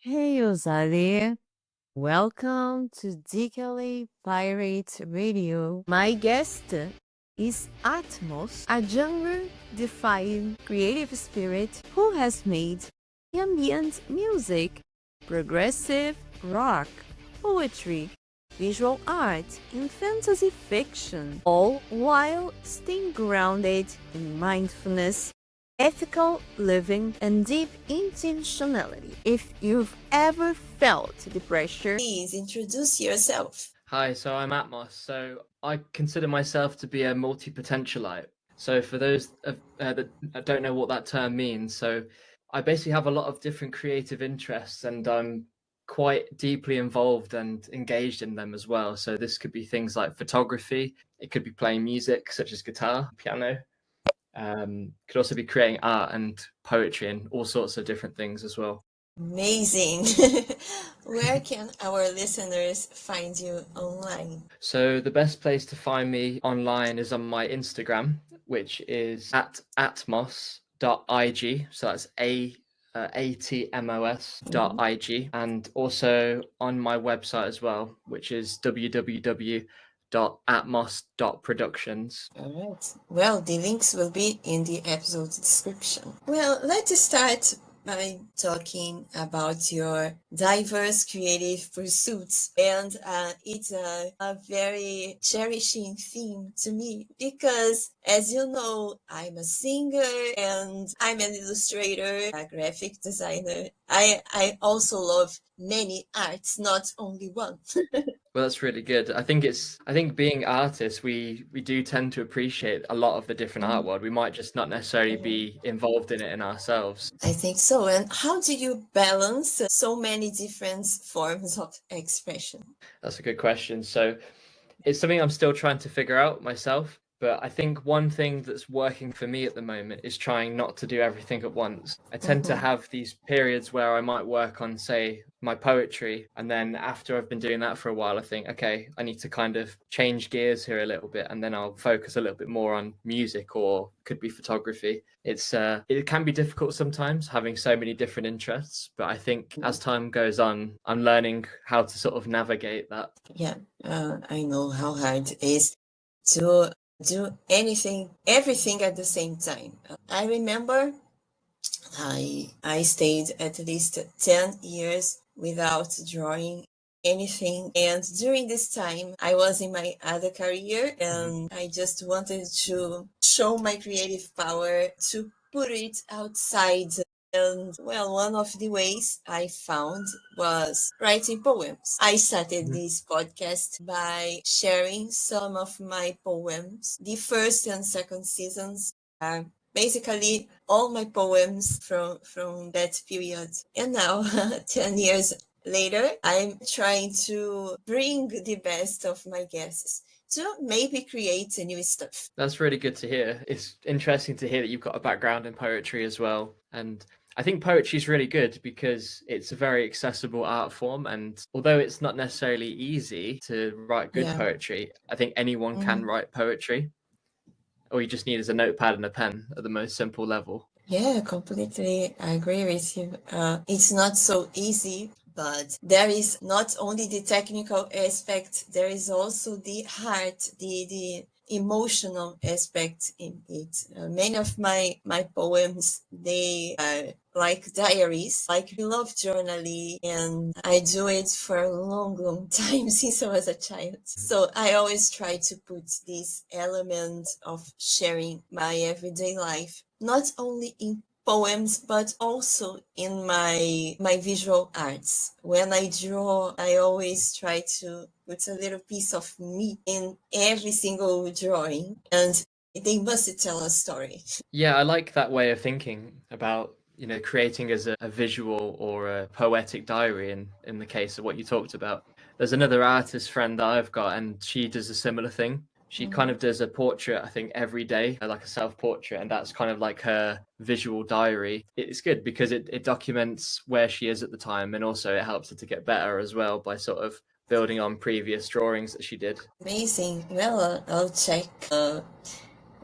Hey, Ozali. Welcome to Digitally Pirate Radio. My guest is Atmos, a genre-defying creative spirit who has made ambient music, progressive rock, poetry, visual art, and fantasy fiction, all while staying grounded in mindfulness, ethical living, and deep intentionality. If you've ever felt the pressure, please introduce yourself. Hi, so I'm Atmos. So I consider myself to be a multi-potentialite. So for those that don't know what that term means, so I basically have a lot of different creative interests, and I'm quite deeply involved and engaged in them as well. So this could be things like photography. It could be playing music, such as guitar, piano. Could also be creating art and poetry and all sorts of different things as well. Amazing. Where can our listeners find you online? So the best place to find me online is on my Instagram, which is at atmos.ig. So that's atmos.ig, and also on my website as well, which is www.atmos.productions. All right. Well, the links will be in the episode description. Well, let's start by talking about your diverse creative pursuits. And it's a very cherishing theme to me because, as you know, I'm a singer and I'm an illustrator, a graphic designer. I also love many arts, not only one. Well, that's really good. I think being artists, we do tend to appreciate a lot of the different art world. We might just not necessarily be involved in it in ourselves. I think so. And how do you balance so many different forms of expression? That's a good question. So it's something I'm still trying to figure out myself. But I think one thing that's working for me at the moment is trying not to do everything at once. I tend to have these periods where I might work on, say, my poetry. And then after I've been doing that for a while, I think, okay, I need to kind of change gears here a little bit. And then I'll focus a little bit more on music or could be photography. It can be difficult sometimes having so many different interests. But I think as time goes on, I'm learning how to sort of navigate that. Yeah, I know how hard it is to do everything at the same time. I remember I stayed at least 10 years without drawing anything. And during this time, I was in my other career and I just wanted to show my creative power, to put it outside. And well, one of the ways I found was writing poems. I started this podcast by sharing some of my poems. The first and second seasons are basically all my poems from that period. And now, 10 years later, I'm trying to bring the best of my guests to maybe create new stuff. That's really good to hear. It's interesting to hear that you've got a background in poetry as well. And I think poetry is really good because it's a very accessible art form. And although it's not necessarily easy to write good poetry, I think anyone can write poetry. All you just need is a notepad and a pen at the most simple level. Yeah, completely. I agree with you. It's not so easy, but there is not only the technical aspect, there is also the heart, the emotional aspect in it. Many of my poems, they are like diaries, like I love journaling, and I do it for a long time since I was a child. So I always try to put this element of sharing my everyday life, not only in poems but also in my visual arts. When I draw, I always try to put a little piece of me in every single drawing, and they must tell a story. Yeah, I like that way of thinking about creating as a visual or a poetic diary in the case of what you talked about. There's another artist friend that I've got, and she does a similar thing. She kind of does a portrait, I think, every day, like a self-portrait, and that's kind of like her visual diary. It's good because it documents where she is at the time, and also it helps her to get better as well by sort of building on previous drawings that she did. Amazing. Well, I'll check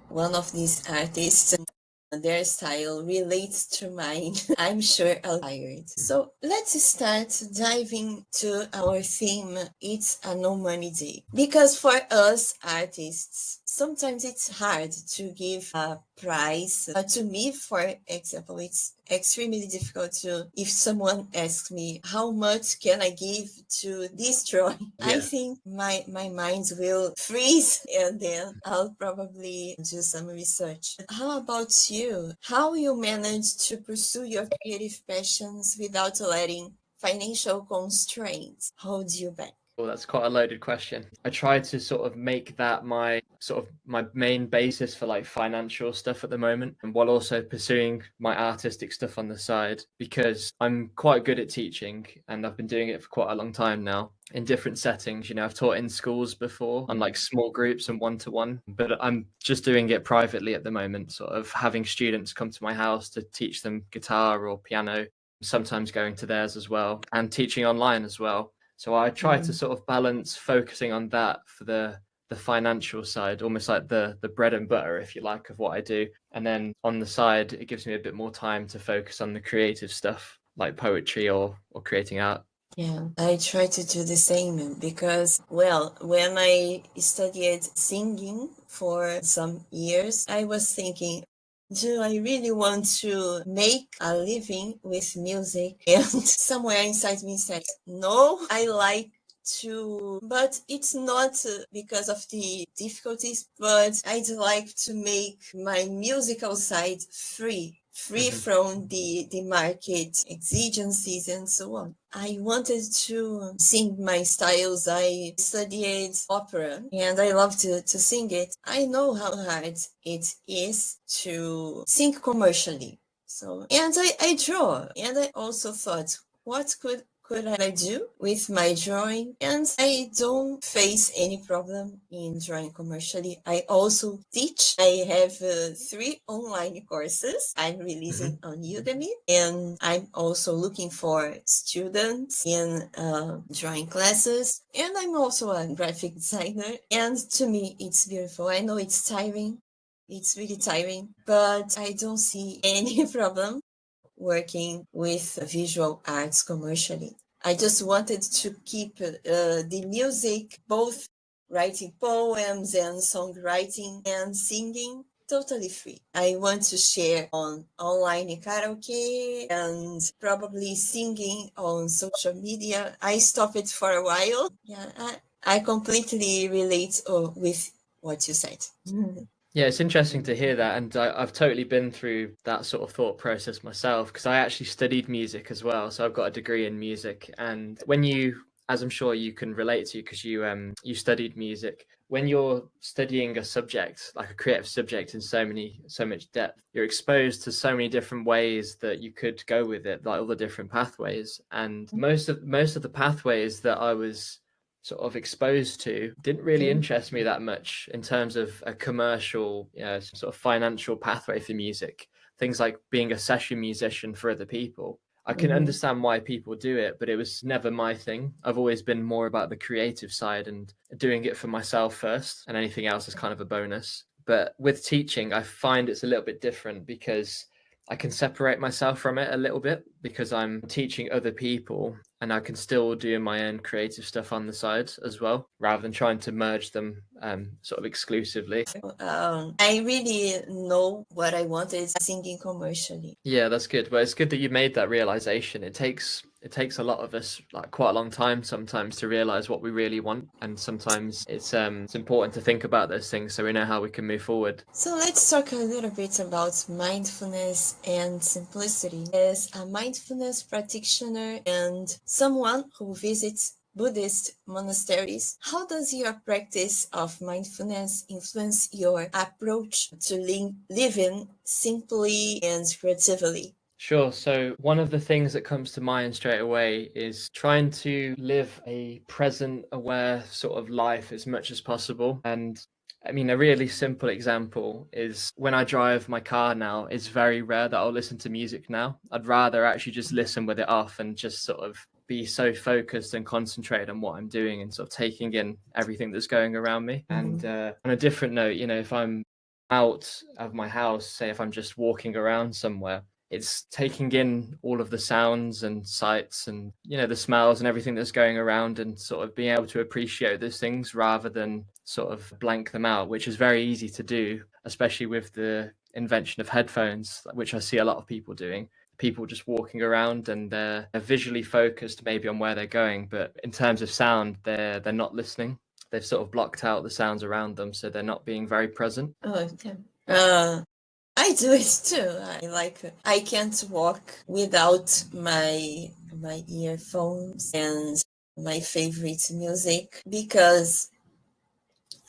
one of these artists their style relates to mine, I'm sure I'll be tired. So let's start diving to our theme. It's a no money day. Because for us artists, sometimes it's hard to give a price. To me, for example, it's extremely difficult to, if someone asks me how much can I give to this drawing, I think my mind will freeze, and then I'll probably do some research. How about you? How you manage to pursue your creative passions without letting financial constraints hold you back? Well, that's quite a loaded question. I try to sort of make that my main basis for like financial stuff at the moment, and while also pursuing my artistic stuff on the side, because I'm quite good at teaching and I've been doing it for quite a long time now in different settings. You know, I've taught in schools before on like small groups and one-to-one, but I'm just doing it privately at the moment, sort of having students come to my house to teach them guitar or piano, sometimes going to theirs as well, and teaching online as well. So I try to sort of balance focusing on that for the financial side, almost like the bread and butter, if you like, of what I do. And then on the side, it gives me a bit more time to focus on the creative stuff, like poetry or creating art. Yeah, I try to do the same because, well, when I studied singing for some years, I was thinking, do I really want to make a living with music? And somewhere inside me said, no, I like to, but it's not because of the difficulties, but I'd like to make my musical side free from the market exigencies and so on. I wanted to sing my styles. I studied opera and I love to sing it. I know how hard it is to sing commercially. So, and I draw, and I also thought, what could I do with my drawing? And I don't face any problem in drawing commercially. I also teach. I have 3 online courses I'm releasing on Udemy, and I'm also looking for students in drawing classes. And I'm also a graphic designer. And to me, it's beautiful. I know it's tiring. It's really tiring, but I don't see any problem working with visual arts commercially. I just wanted to keep the music, both writing poems and songwriting and singing, totally free. I want to share on online karaoke and probably singing on social media. I stopped it for a while. Yeah, I completely relate with what you said. Yeah, it's interesting to hear that. And I've totally been through that sort of thought process myself, because I actually studied music as well. So I've got a degree in music. And when you, as I'm sure you can relate to, because you studied music, when you're studying a subject, like a creative subject in so much depth, you're exposed to so many different ways that you could go with it, like all the different pathways. And most of the pathways that I was sort of exposed to didn't really interest me that much in terms of a commercial, sort of financial pathway for music. Things like being a session musician for other people. I can understand why people do it, but it was never my thing. I've always been more about the creative side and doing it for myself first, and anything else is kind of a bonus. But with teaching, I find it's a little bit different because I can separate myself from it a little bit because I'm teaching other people and I can still do my own creative stuff on the side as well, rather than trying to merge them sort of exclusively. I really know what I wanted singing commercially. Yeah, that's good. Well, it's good that you made that realization. It takes a lot of us like quite a long time sometimes to realize what we really want, and sometimes it's important to think about those things so we know how we can move forward. So let's talk a little bit about mindfulness and simplicity. As a mindfulness practitioner and someone who visits Buddhist monasteries, how does your practice of mindfulness influence your approach to living simply and creatively? Sure. So one of the things that comes to mind straight away is trying to live a present, aware sort of life as much as possible. And I mean, a really simple example is when I drive my car now, it's very rare that I'll listen to music now. I'd rather actually just listen with it off and just sort of be so focused and concentrated on what I'm doing and sort of taking in everything that's going around me. And on a different note, if I'm out of my house, say if I'm just walking around somewhere, it's taking in all of the sounds and sights and, you know, the smells and everything that's going around, and sort of being able to appreciate those things rather than sort of blank them out, which is very easy to do, especially with the invention of headphones, which I see a lot of people doing. People just walking around and they're visually focused maybe on where they're going, but in terms of sound, they're not listening. They've sort of blocked out the sounds around them, so they're not being very present. Oh, okay. I do it too. I can't walk without my earphones and my favorite music because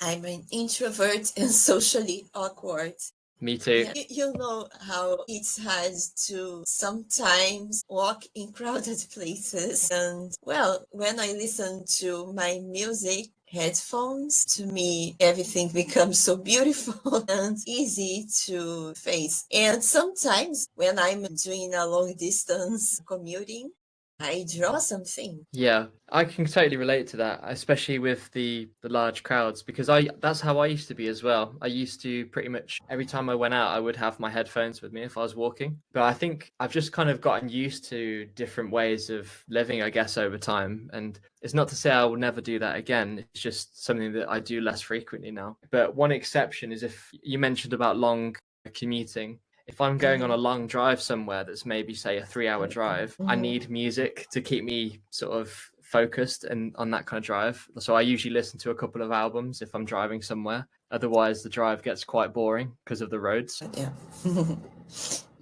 I'm an introvert and socially awkward. Me too. Yeah, you know how it's hard to sometimes walk in crowded places. And well, when I listen to my music, headphones, to me, everything becomes so beautiful and easy to face. And sometimes when I'm doing a long distance commuting, I draw something. Yeah, I can totally relate to that, especially with the large crowds, because that's how I used to be as well. I used to pretty much every time I went out, I would have my headphones with me if I was walking. But I think I've just kind of gotten used to different ways of living, I guess, over time. And it's not to say I will never do that again. It's just something that I do less frequently now. But one exception is if you mentioned about long commuting. If I'm going on a long drive somewhere that's maybe, say, a 3-hour drive, I need music to keep me sort of focused and on that kind of drive. So I usually listen to a couple of albums if I'm driving somewhere. Otherwise, the drive gets quite boring because of the roads. Yeah.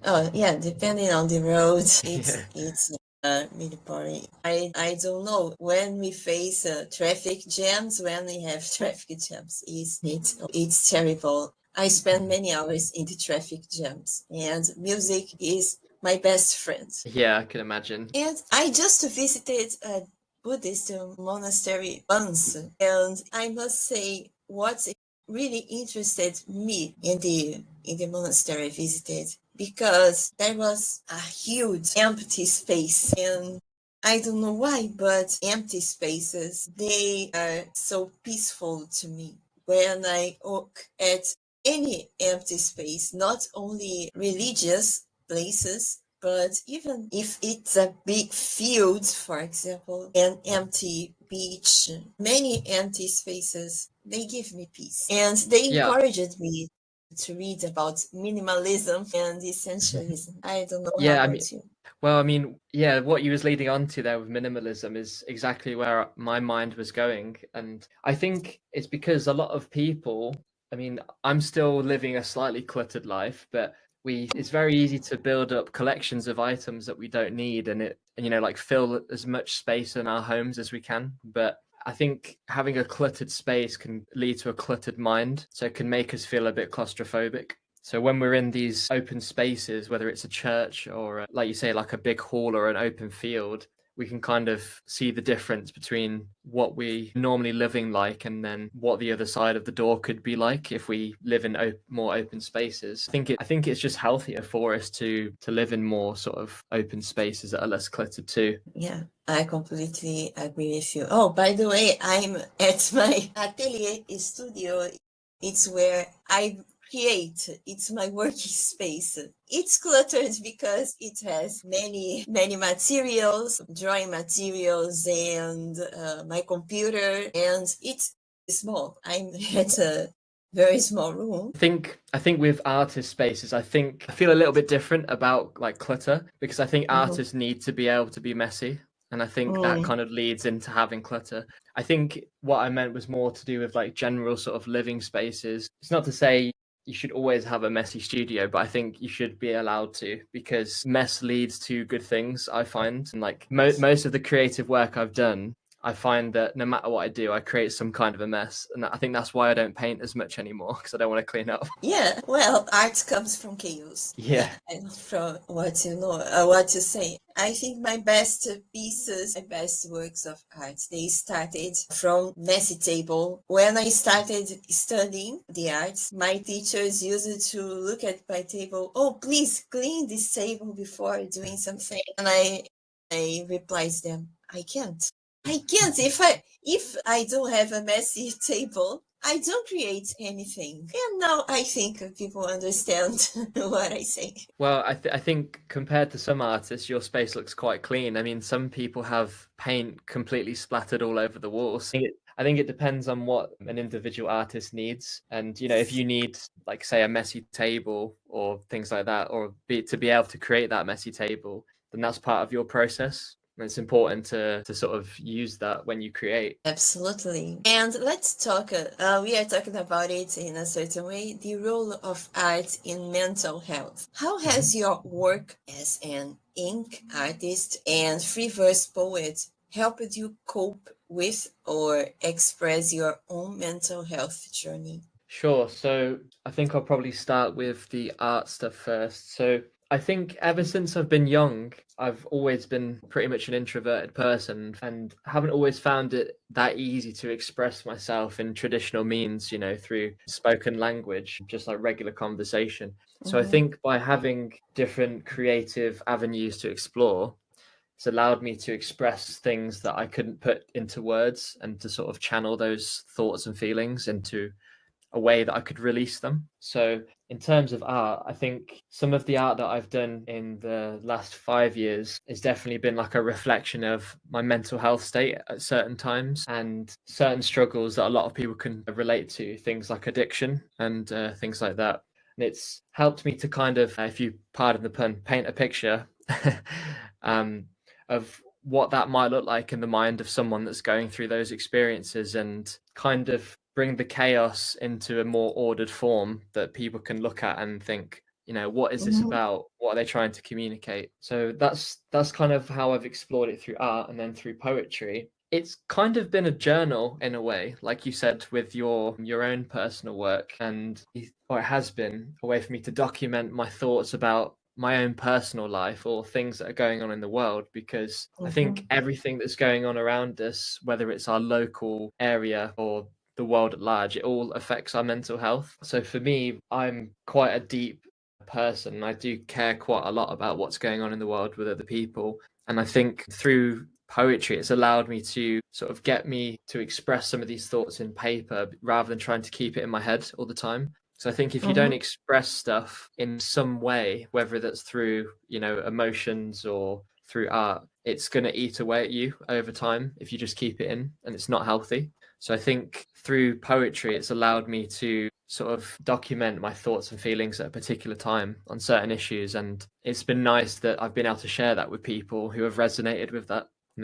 Oh, yeah, depending on the road, it's really boring. I don't know. When we face traffic jams, when we have traffic jams, it's terrible. I spend many hours in the traffic jams, and music is my best friend. Yeah, I can imagine. And I just visited a Buddhist monastery once, and I must say, what really interested me in the monastery I visited, because there was a huge empty space, and I don't know why, but empty spaces, they are so peaceful to me. When I look at any empty space, not only religious places, but even if it's a big field, for example, an empty beach, many empty spaces, they give me peace. And they encouraged me to read about minimalism and essentialism. I don't know how about you. Well, I mean, yeah, what you was leading on to there with minimalism is exactly where my mind was going. And I think it's because a lot of people, I mean, I'm still living a slightly cluttered life, but it's very easy to build up collections of items that we don't need, and like fill as much space in our homes as we can. But I think having a cluttered space can lead to a cluttered mind, so it can make us feel a bit claustrophobic. So when we're in these open spaces, whether it's a church or, like you say, like a big hall or an open field, we can kind of see the difference between what we normally living like and then what the other side of the door could be like if we live in more open spaces. I think it's just healthier for us to live in more sort of open spaces that are less cluttered too. Yeah, I completely agree with you. Oh, by the way, I'm at my atelier studio. It's where I create. It's my working space. It's cluttered because it has many materials, drawing materials, and my computer, and it's small. I'm at a very small room. I think with artist spaces, I feel a little bit different about like clutter, because I think artists need to be able to be messy. And I think that kind of leads into having clutter. I think what I meant was more to do with like general sort of living spaces. It's not to say you should always have a messy studio, but I think you should be allowed to, because mess leads to good things, I find. And like most of the creative work I've done, I find that no matter what I do, I create some kind of a mess. And I think that's why I don't paint as much anymore, because I don't want to clean up. Yeah, well, art comes from chaos. Yeah. And from what you know, what you say. I think my best pieces, my best works of art, they started from messy table. When I started studying the arts, my teachers used to look at my table. Oh, please clean this table before doing something. And I replied to them, I can't. If I don't have a messy table, I don't create anything. And now I think people understand what I say. Well, I think compared to some artists, your space looks quite clean. I mean, some people have paint completely splattered all over the walls. I think it depends on what an individual artist needs. And, you know, if you need, like, say, a messy table or things like that, or to be able to create that messy table, then that's part of your process. And it's important to sort of use that when you create. Absolutely. And let's talk, we are talking about it in a certain way, the role of art in mental health. How has your work as an ink artist and free verse poet helped you cope with or express your own mental health journey? Sure. So I think I'll probably start with the art stuff first. So I think ever since I've been young, I've always been pretty much an introverted person and haven't always found it that easy to express myself in traditional means, you know, through spoken language, just like regular conversation. So I think by having different creative avenues to explore, it's allowed me to express things that I couldn't put into words and to sort of channel those thoughts and feelings into a way that I could release them. So in terms of art, I think some of the art that I've done in the last 5 years has definitely been like a reflection of my mental health state at certain times and certain struggles that a lot of people can relate to, things like addiction and things like that. And it's helped me to kind of, if you pardon the pun, paint a picture of what that might look like in the mind of someone that's going through those experiences and kind of bring the chaos into a more ordered form that people can look at and think, you know, what is this about? What are they trying to communicate? So that's kind of how I've explored it through art. And then through poetry, it's kind of been a journal in a way, like you said, with your own personal work, and or it has been a way for me to document my thoughts about my own personal life or things that are going on in the world, because I think everything that's going on around us, whether it's our local area or the world at large, it all affects our mental health. So for me, I'm quite a deep person. I do care quite a lot about what's going on in the world with other people. And I think through poetry, it's allowed me to sort of get me to express some of these thoughts in paper rather than trying to keep it in my head all the time. So I think if you don't express stuff in some way, whether that's through, you know, emotions or through art, it's going to eat away at you over time if you just keep it in, and it's not healthy. So I think through poetry, it's allowed me to sort of document my thoughts and feelings at a particular time on certain issues. And it's been nice that I've been able to share that with people who have resonated with that. And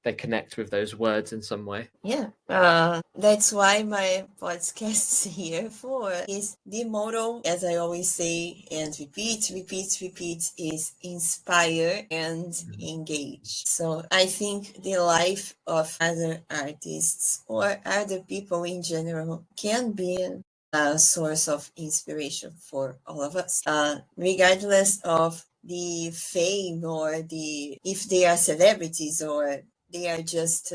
they connect with those words in some way. Yeah, that's why my podcast here for is the motto, as I always say, and repeat, is inspire and engage. So I think the life of other artists or other people in general can be a source of inspiration for all of us, regardless of the fame or if they are celebrities or they are just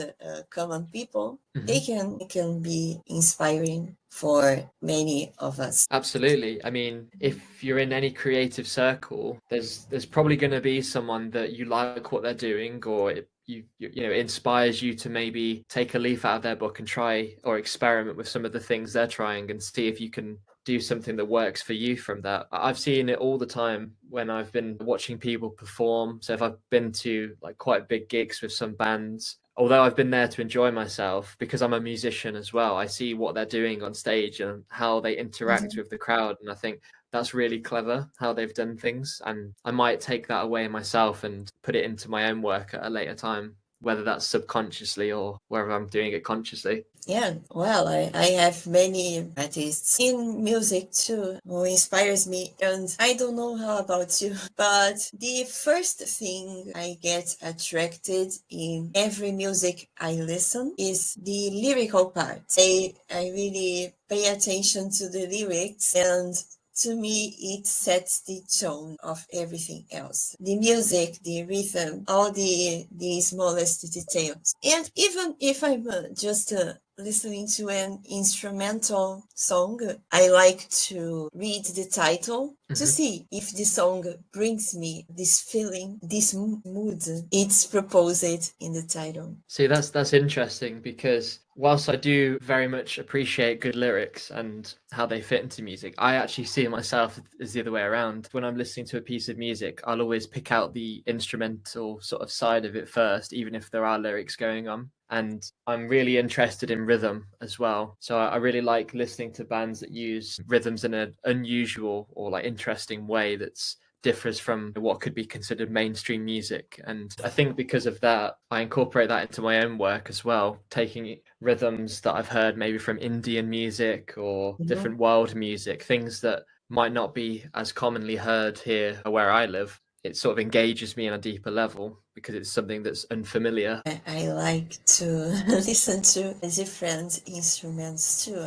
common people. They can be inspiring for many of us. Absolutely. I mean, if you're in any creative circle, there's probably going to be someone that you like what they're doing, or you know, inspires you to maybe take a leaf out of their book and try or experiment with some of the things they're trying and see if you can do something that works for you from that. I've seen it all the time when I've been watching people perform. So if I've been to like quite big gigs with some bands, although I've been there to enjoy myself, because I'm a musician as well, I see what they're doing on stage and how they interact with the crowd. And I think that's really clever how they've done things. And I might take that away myself and put it into my own work at a later time, whether that's subconsciously or whether I'm doing it consciously. Yeah, well, I have many artists in music too who inspires me, and I don't know how about you, but the first thing I get attracted in every music I listen is the lyrical part. I really pay attention to the lyrics, and to me, it sets the tone of everything else. The music, the rhythm, all the smallest details. And even if I'm just listening to an instrumental song, I like to read the title to see if the song brings me this feeling, this mood. It's proposed in the title. See, that's interesting, because whilst I do very much appreciate good lyrics and how they fit into music, I actually see myself as the other way around. When I'm listening to a piece of music, I'll always pick out the instrumental sort of side of it first, even if there are lyrics going on. And I'm really interested in rhythm as well. So I really like listening to bands that use rhythms in an unusual or like interesting way that's differs from what could be considered mainstream music. And I think because of that, I incorporate that into my own work as well, taking rhythms that I've heard maybe from Indian music or different world music, things that might not be as commonly heard here where I live. It sort of engages me on a deeper level because it's something that's unfamiliar. I like to listen to different instruments too.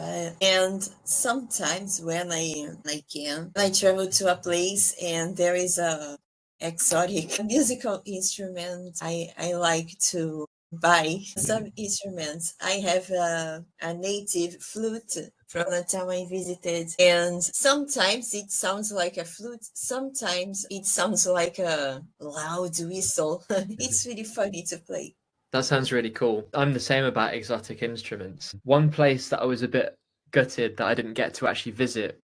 And sometimes when I can, I travel to a place and there is a exotic musical instrument. I like to buy some instruments. I have a native flute from the time I visited, and sometimes it sounds like a flute, sometimes it sounds like a loud whistle. It's really funny to play. That sounds really cool. I'm the same about exotic instruments. One place that I was a bit gutted that I didn't get to actually visit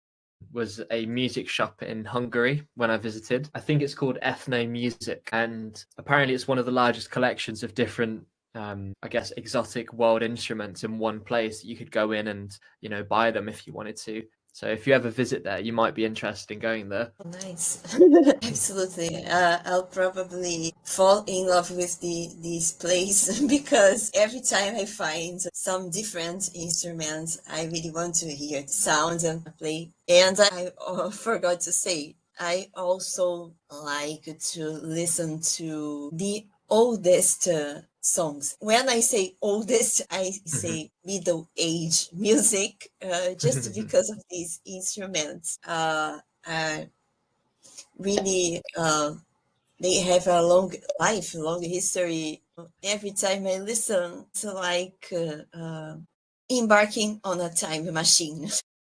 was a music shop in Hungary when I visited. I think it's called Ethno-Music, and apparently it's one of the largest collections of different I guess exotic world instruments in one place. You could go in and, you know, buy them if you wanted to. So if you ever visit there, you might be interested in going there. Oh, nice. Absolutely. I'll probably fall in love with this place because every time I find some different instruments, I really want to hear the sound and play. And I forgot to say, I also like to listen to the oldest songs. When I say oldest, I say middle age music, just because of these instruments. Really, they have a long life, long history. Every time I listen, it's like embarking on a time machine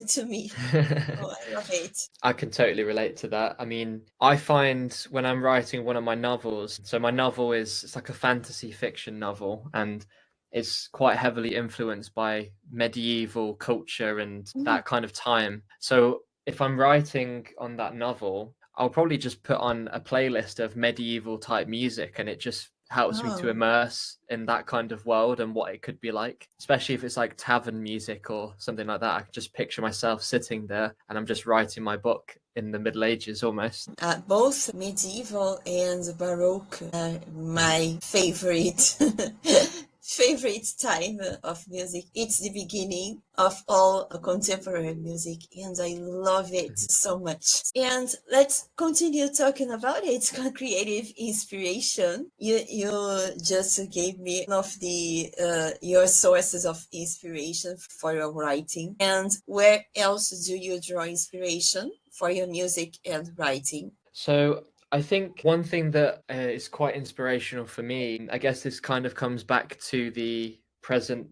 to me. Oh, I love it. I can totally relate to that. I mean, I find when I'm writing one of my novels, so my novel it's like a fantasy fiction novel, and it's quite heavily influenced by medieval culture and that kind of time. So if I'm writing on that novel, I'll probably just put on a playlist of medieval type music, and it just helps me to immerse in that kind of world and what it could be like, especially if it's like tavern music or something like that. I can just picture myself sitting there and I'm just writing my book in the Middle Ages almost. Both medieval and baroque are my favorite favorite time of music. It's the beginning of all contemporary music, and I love it so much. And let's continue talking about it. Creative inspiration. You just gave me one of the your sources of inspiration for your writing. And where else do you draw inspiration for your music and writing? So I think one thing that is quite inspirational for me, I guess this kind of comes back to the present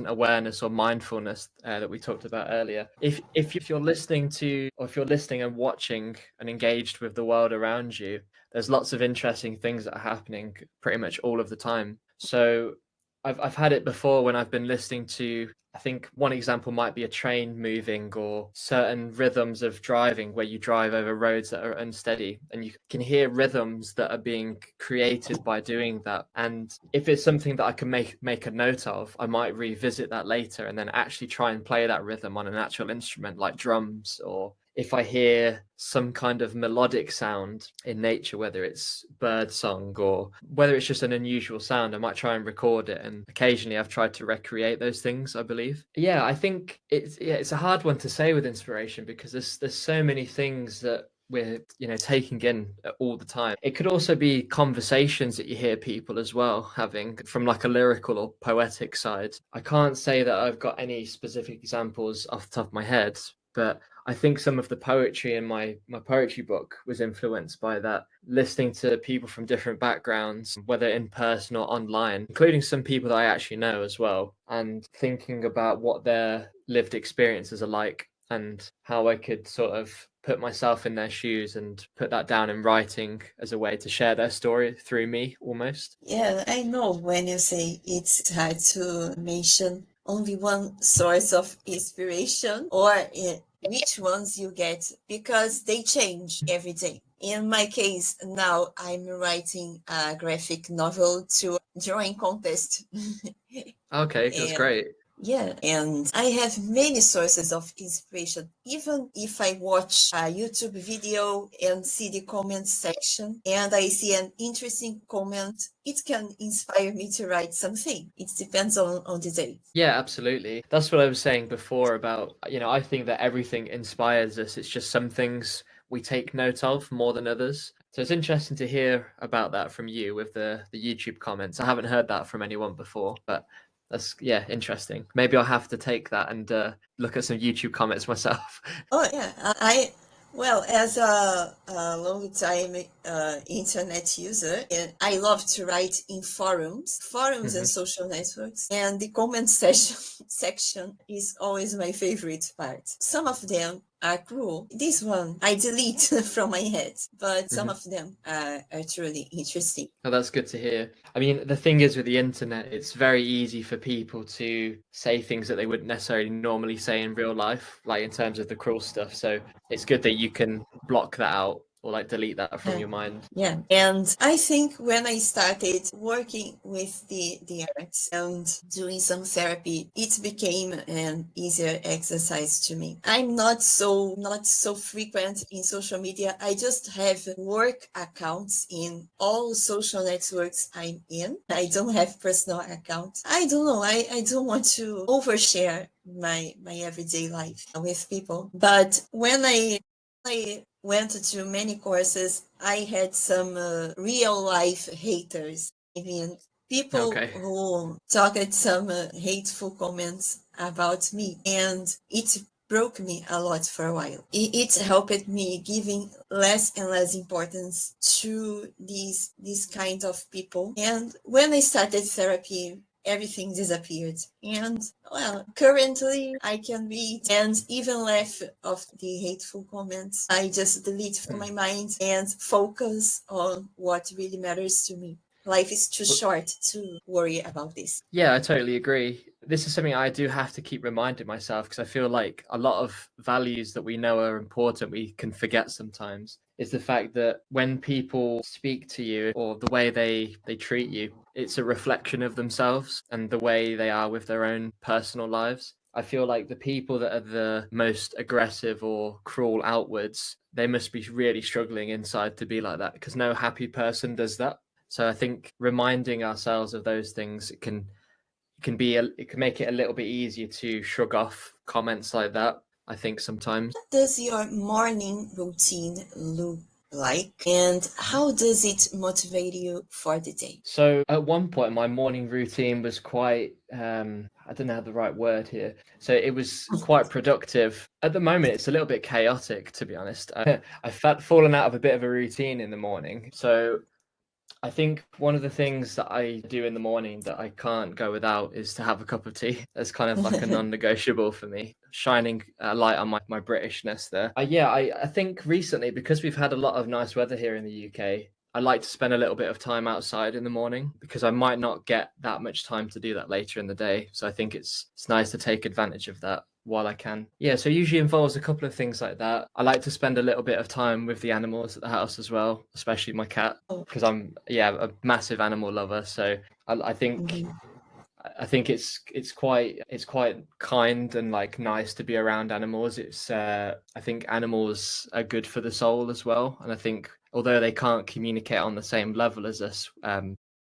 awareness or mindfulness that we talked about earlier. If you're listening to, or if you're listening and watching and engaged with the world around you, there's lots of interesting things that are happening pretty much all of the time. So I've had it before when I've been listening to, I think one example might be a train moving or certain rhythms of driving where you drive over roads that are unsteady, and you can hear rhythms that are being created by doing that. And if it's something that I can make a note of, I might revisit that later and then actually try and play that rhythm on an actual instrument like drums, or if I hear some kind of melodic sound in nature, whether it's bird song or whether it's just an unusual sound, I might try and record it. And occasionally I've tried to recreate those things, I believe. Yeah, I think it's a hard one to say with inspiration because there's so many things that we're taking in all the time. It could also be conversations that you hear people as well having from like a lyrical or poetic side. I can't say that I've got any specific examples off the top of my head, but I think some of the poetry in my poetry book was influenced by that, listening to people from different backgrounds, whether in person or online, including some people that I actually know as well, and thinking about what their lived experiences are like and how I could sort of put myself in their shoes and put that down in writing as a way to share their story through me almost. Yeah, I know when you say it's hard to mention only one source of inspiration or which ones you get because they change every day. In my case, now I'm writing a graphic novel to drawing contest. Okay, that's And great. yeah, and I have many sources of inspiration. Even if I watch a YouTube video and see the comment section and I see an interesting comment, it can inspire me to write something. It depends on the day. Yeah, absolutely. That's what I was saying before about, I think that everything inspires us. It's just some things we take note of more than others. So it's interesting to hear about that from you with the YouTube comments. I haven't heard that from anyone before, but that's, yeah, interesting. Maybe I'll have to take that and look at some YouTube comments myself. Oh yeah, well, as a long time internet user, and I love to write in forums and Mhm. social networks, and the comment section section is always my favorite part. Some of them are cruel. This one I delete from my head, but some Mhm. of them are truly interesting. Oh, that's good to hear. I mean, the thing is with the internet, it's very easy for people to say things that they wouldn't necessarily normally say in real life, like in terms of the cruel stuff. So it's good that you can block that out or like delete that from Yeah. your mind. Yeah, and I think when I started working with the arts and doing some therapy, it became an easier exercise to me. I'm not so frequent in social media. I just have work accounts in all social networks I'm in. I don't have personal accounts. I don't know. I don't want to overshare my everyday life with people. But when I went to many courses, I had some real life haters. I mean, people Okay. who talked some hateful comments about me, and it broke me a lot for a while. It helped me giving less and less importance to these kind of people. And when I started therapy, everything disappeared. And well, currently I can read and even laugh of the hateful comments. I just delete from my mind and focus on what really matters to me. Life is too short to worry about this. Yeah, I totally agree. This is something I do have to keep reminding myself because I feel like a lot of values that we know are important, we can forget sometimes. Is the fact that when people speak to you or the way they treat you, it's a reflection of themselves and the way they are with their own personal lives. I feel like the people that are the most aggressive or cruel outwards, they must be really struggling inside to be like that because no happy person does that. So I think reminding ourselves of those things it can make it a little bit easier to shrug off comments like that. I think sometimes. What does your morning routine look like, and how does it motivate you for the day? So at one point, my morning routine was quite, I don't know the right word here. So it was quite productive. At the moment, it's a little bit chaotic, to be honest. I've fallen out of a bit of a routine in the morning. So I think one of the things that I do in the morning that I can't go without is to have a cup of tea. That's kind of like a non-negotiable for me, shining a light on my Britishness there. I think recently, because we've had a lot of nice weather here in the UK, I like to spend a little bit of time outside in the morning because I might not get that much time to do that later in the day. So I think it's nice to take advantage of that while I can. Yeah, so usually involves a couple of things like that. I like to spend a little bit of time with the animals at the house as well, especially my cat, because I'm a massive animal lover. So I think Mhm. I think it's quite kind and like nice to be around animals. It's I think animals are good for the soul as well, and I think although they can't communicate on the same level as us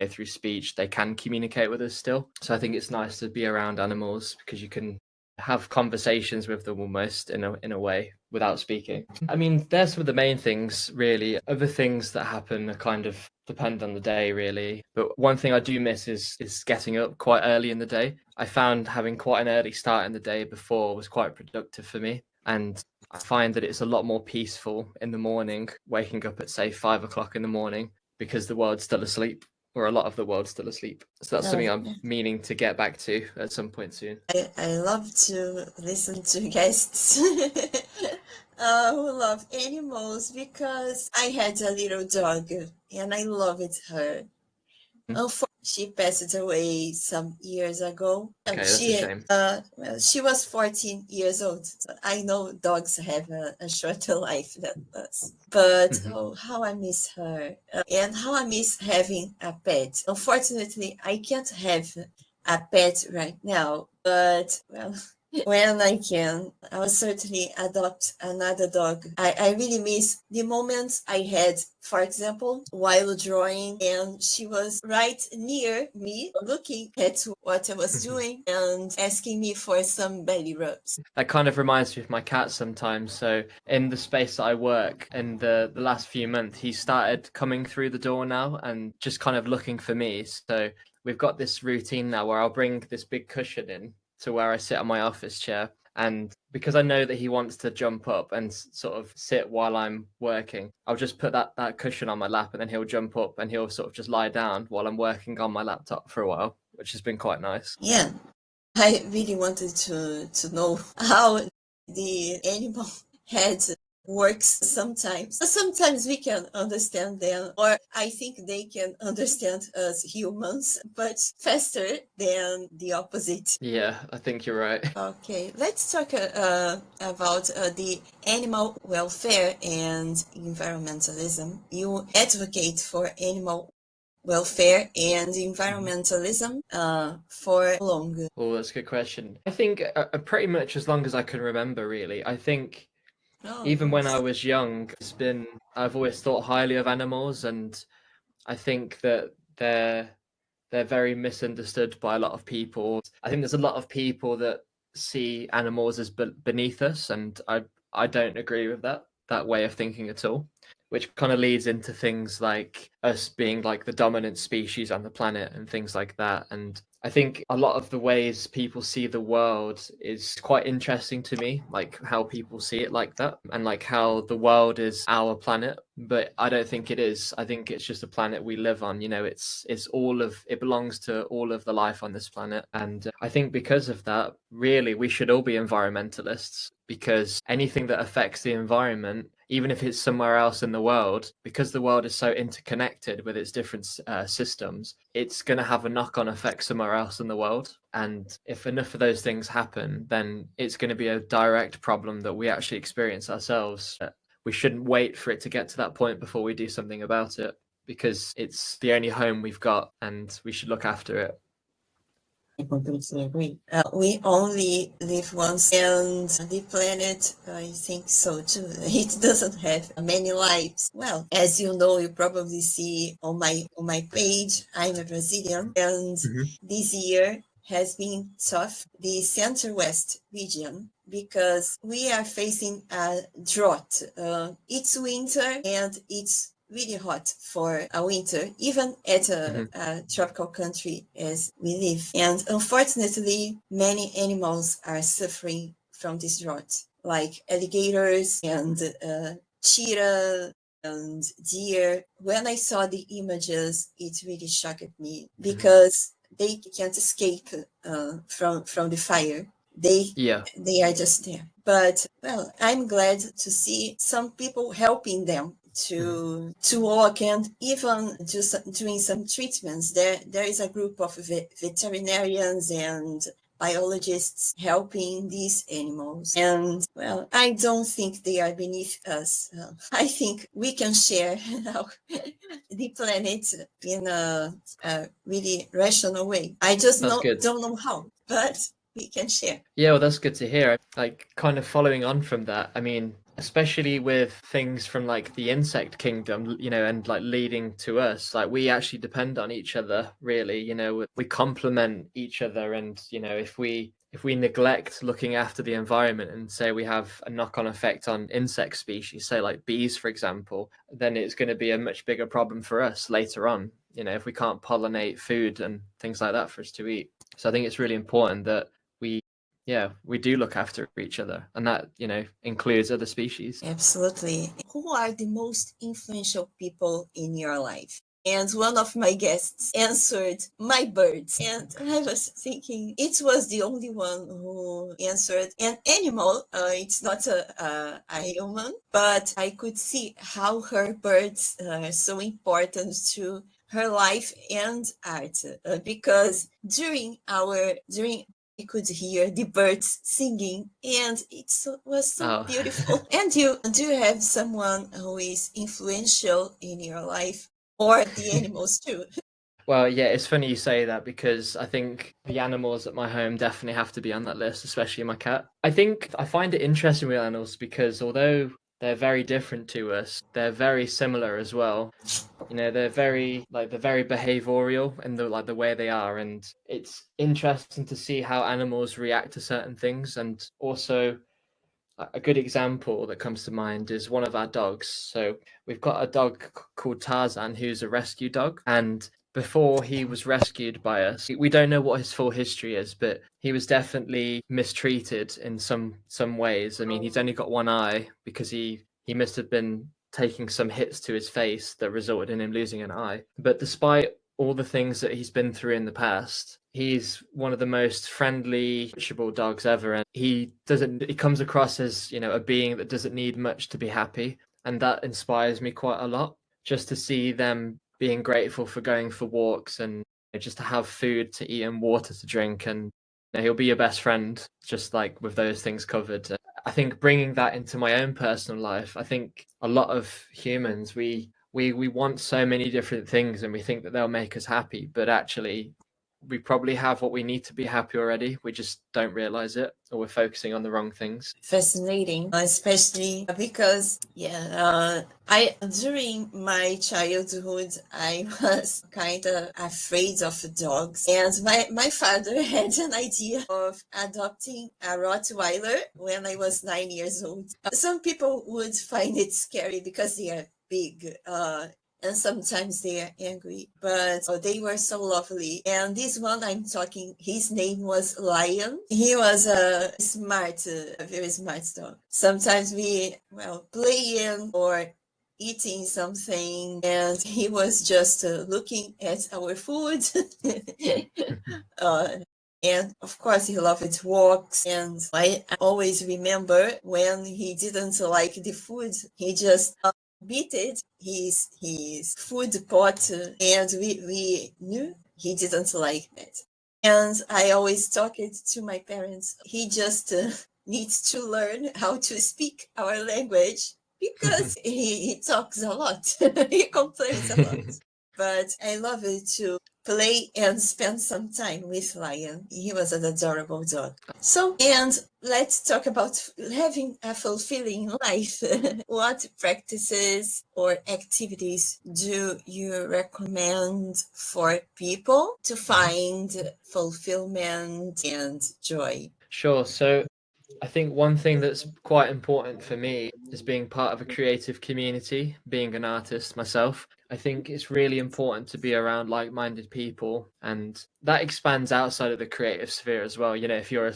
through speech, they can communicate with us still. So I think it's nice to be around animals because you can have conversations with them almost in a way without speaking. I mean, there's some of the main things really. Other things that happen are kind of depend on the day really. But one thing I do miss is getting up quite early in the day. I found having quite an early start in the day before was quite productive for me. And I find that it's a lot more peaceful in the morning, waking up at, say, 5 o'clock in the morning, because the world's still asleep, or a lot of the world's still asleep. So that's something I'm meaning to get back to at some point soon. I love to listen to guests who love animals, because I had a little dog and I loved her. Unfortunately, she passed away some years ago. Okay, that's a shame. She was 14 years old. So I know dogs have a shorter life than us. But oh, how I miss her. And how I miss having a pet. Unfortunately, I can't have a pet right now. But, well, when I can, I will certainly adopt another dog. I really miss the moments I had, for example, while drawing, and she was right near me, looking at what I was doing and asking me for some belly rubs. That kind of reminds me of my cat sometimes. So in the space that I work, in the last few months, he started coming through the door now and just kind of looking for me. So we've got this routine now where I'll bring this big cushion in to where I sit on my office chair. And because I know that he wants to jump up and sort of sit while I'm working, I'll just put that cushion on my lap, and then he'll jump up and he'll sort of just lie down while I'm working on my laptop for a while, which has been quite nice. Yeah, I really wanted to know how the animal head works sometimes. Sometimes we can understand them, or I think they can understand us humans, but faster than the opposite. Yeah, I think you're right. Okay, let's talk about the animal welfare and environmentalism. You advocate for animal welfare and environmentalism for long? Oh, that's a good question. I think pretty much as long as I can remember, really. I think even when I was young, I've always thought highly of animals, and I think that they're very misunderstood by a lot of people. I think there's a lot of people that see animals as beneath us, and I don't agree with that way of thinking at all, which kind of leads into things like us being like the dominant species on the planet and things like that. And I think a lot of the ways people see the world is quite interesting to me, like how people see it like that, and like how the world is our planet. But I don't think it is. I think it's just a planet we live on. It belongs to all of the life on this planet. And I think because of that, really, we should all be environmentalists, because anything that affects the environment, even if it's somewhere else in the world, because the world is so interconnected with its different systems, it's going to have a knock-on effect somewhere else in the world. And if enough of those things happen, then it's going to be a direct problem that we actually experience ourselves. We shouldn't wait for it to get to that point before we do something about it, because it's the only home we've got and we should look after it. I completely agree. We only live once, and the planet, I think so too. It doesn't have many lives. Well, as you know, you probably see on my page, I'm a Brazilian, and this year has been tough, the Center-West region, because we are facing a drought. It's winter and it's really hot for a winter, even at a tropical country as we live. And unfortunately, many animals are suffering from this drought, like alligators and cheetah and deer. When I saw the images, it really shocked me, because they can't escape from the fire. They are just there. But, well, I'm glad to see some people helping them to walk, and even doing some treatments. There is a group of veterinarians and biologists helping these animals. And, well, I don't think they are beneath us. I think we can share the planet in a really rational way. I just don't know how, but we can share. Yeah, well, that's good to hear. Like, kind of following on from that, I mean, especially with things from like the insect kingdom, and like leading to us, like we actually depend on each other, really. We complement each other, and if we neglect looking after the environment and say we have a knock-on effect on insect species, say like bees, for example, then it's going to be a much bigger problem for us later on, if we can't pollinate food and things like that for us to eat. So I think it's really important that we yeah, we do look after each other, and that, you know, includes other species. Absolutely. Who are the most influential people in your life? And one of my guests answered my birds. And I was thinking it was the only one who answered an animal. It's not a human, but I could see how her birds are so important to her life and art. Because during we could hear the birds singing, and was so Oh. beautiful. And do you have someone who is influential in your life, or the animals too? Well, yeah, it's funny you say that, because I think the animals at my home definitely have to be on that list, especially my cat. I think I find it interesting with animals because although they're very different to us, they're very similar as well. You know, they're very behavioral in the way they are, and it's interesting to see how animals react to certain things. And also, a good example that comes to mind is one of our dogs. So we've got a dog called Tarzan, who's a rescue dog, and before he was rescued by us, we don't know what his full history is, but he was definitely mistreated in some ways. I mean, he's only got one eye because he must have been taking some hits to his face that resulted in him losing an eye. But despite all the things that he's been through in the past, he's one of the most friendly, sociable dogs ever, and he comes across as, you know, a being that doesn't need much to be happy, and that inspires me quite a lot. Just to see them being grateful for going for walks, and you know, just to have food to eat and water to drink, and you know, he'll be your best friend, just like with those things covered. I think bringing that into my own personal life, I think a lot of humans, we want so many different things, and we think that they'll make us happy, but actually we probably have what we need to be happy already. We just don't realize it, or we're focusing on the wrong things. Fascinating, especially because I during my childhood I was kind of afraid of dogs, and my father had an idea of adopting a Rottweiler when I was 9 years old. Some people would find it scary because they are big, and sometimes they are angry, but they were so lovely. And this one I'm talking, his name was Lion. He was a very smart dog. Sometimes we, well, playing or eating something, and he was just looking at our food. uh, and of course, he loved walks. And I always remember when he didn't like the food, he just beat it his food pot, and we knew he didn't like that. And I always talk it to my parents. He just needs to learn how to speak our language because he talks a lot. He complains a lot. But I love it to play and spend some time with Lion. He was an adorable dog. So, and let's talk about having a fulfilling life. What practices or activities do you recommend for people to find fulfillment and joy? Sure. So I think one thing that's quite important for me is being part of a creative community, being an artist myself. I think it's really important to be around like-minded people, and that expands outside of the creative sphere as well. You know, if you're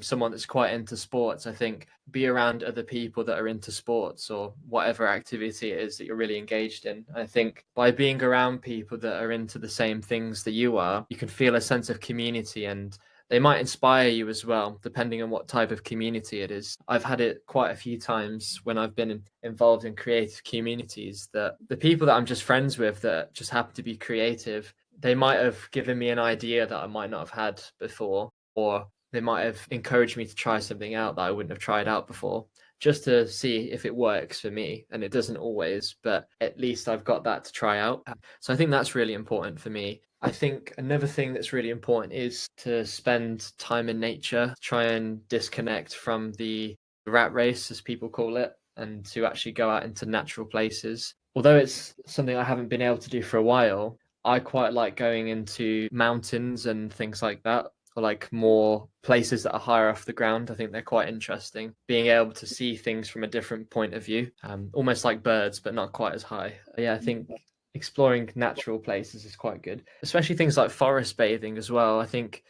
someone that's quite into sports, I think be around other people that are into sports or whatever activity it is that you're really engaged in. I think by being around people that are into the same things that you are, you can feel a sense of community, and they might inspire you as well, depending on what type of community it is. I've had it quite a few times when I've been involved in creative communities, that the people that I'm just friends with that just happen to be creative, they might have given me an idea that I might not have had before, or they might have encouraged me to try something out that I wouldn't have tried out before, just to see if it works for me. And it doesn't always, but at least I've got that to try out. So I think that's really important for me. I think another thing that's really important is to spend time in nature, try and disconnect from the rat race, as people call it, and to actually go out into natural places. Although it's something I haven't been able to do for a while, I quite like going into mountains and things like that, or like more places that are higher off the ground. I think they're quite interesting. Being able to see things from a different point of view, almost like birds, but not quite as high. Yeah, I think exploring natural places is quite good, especially things like forest bathing as well. I think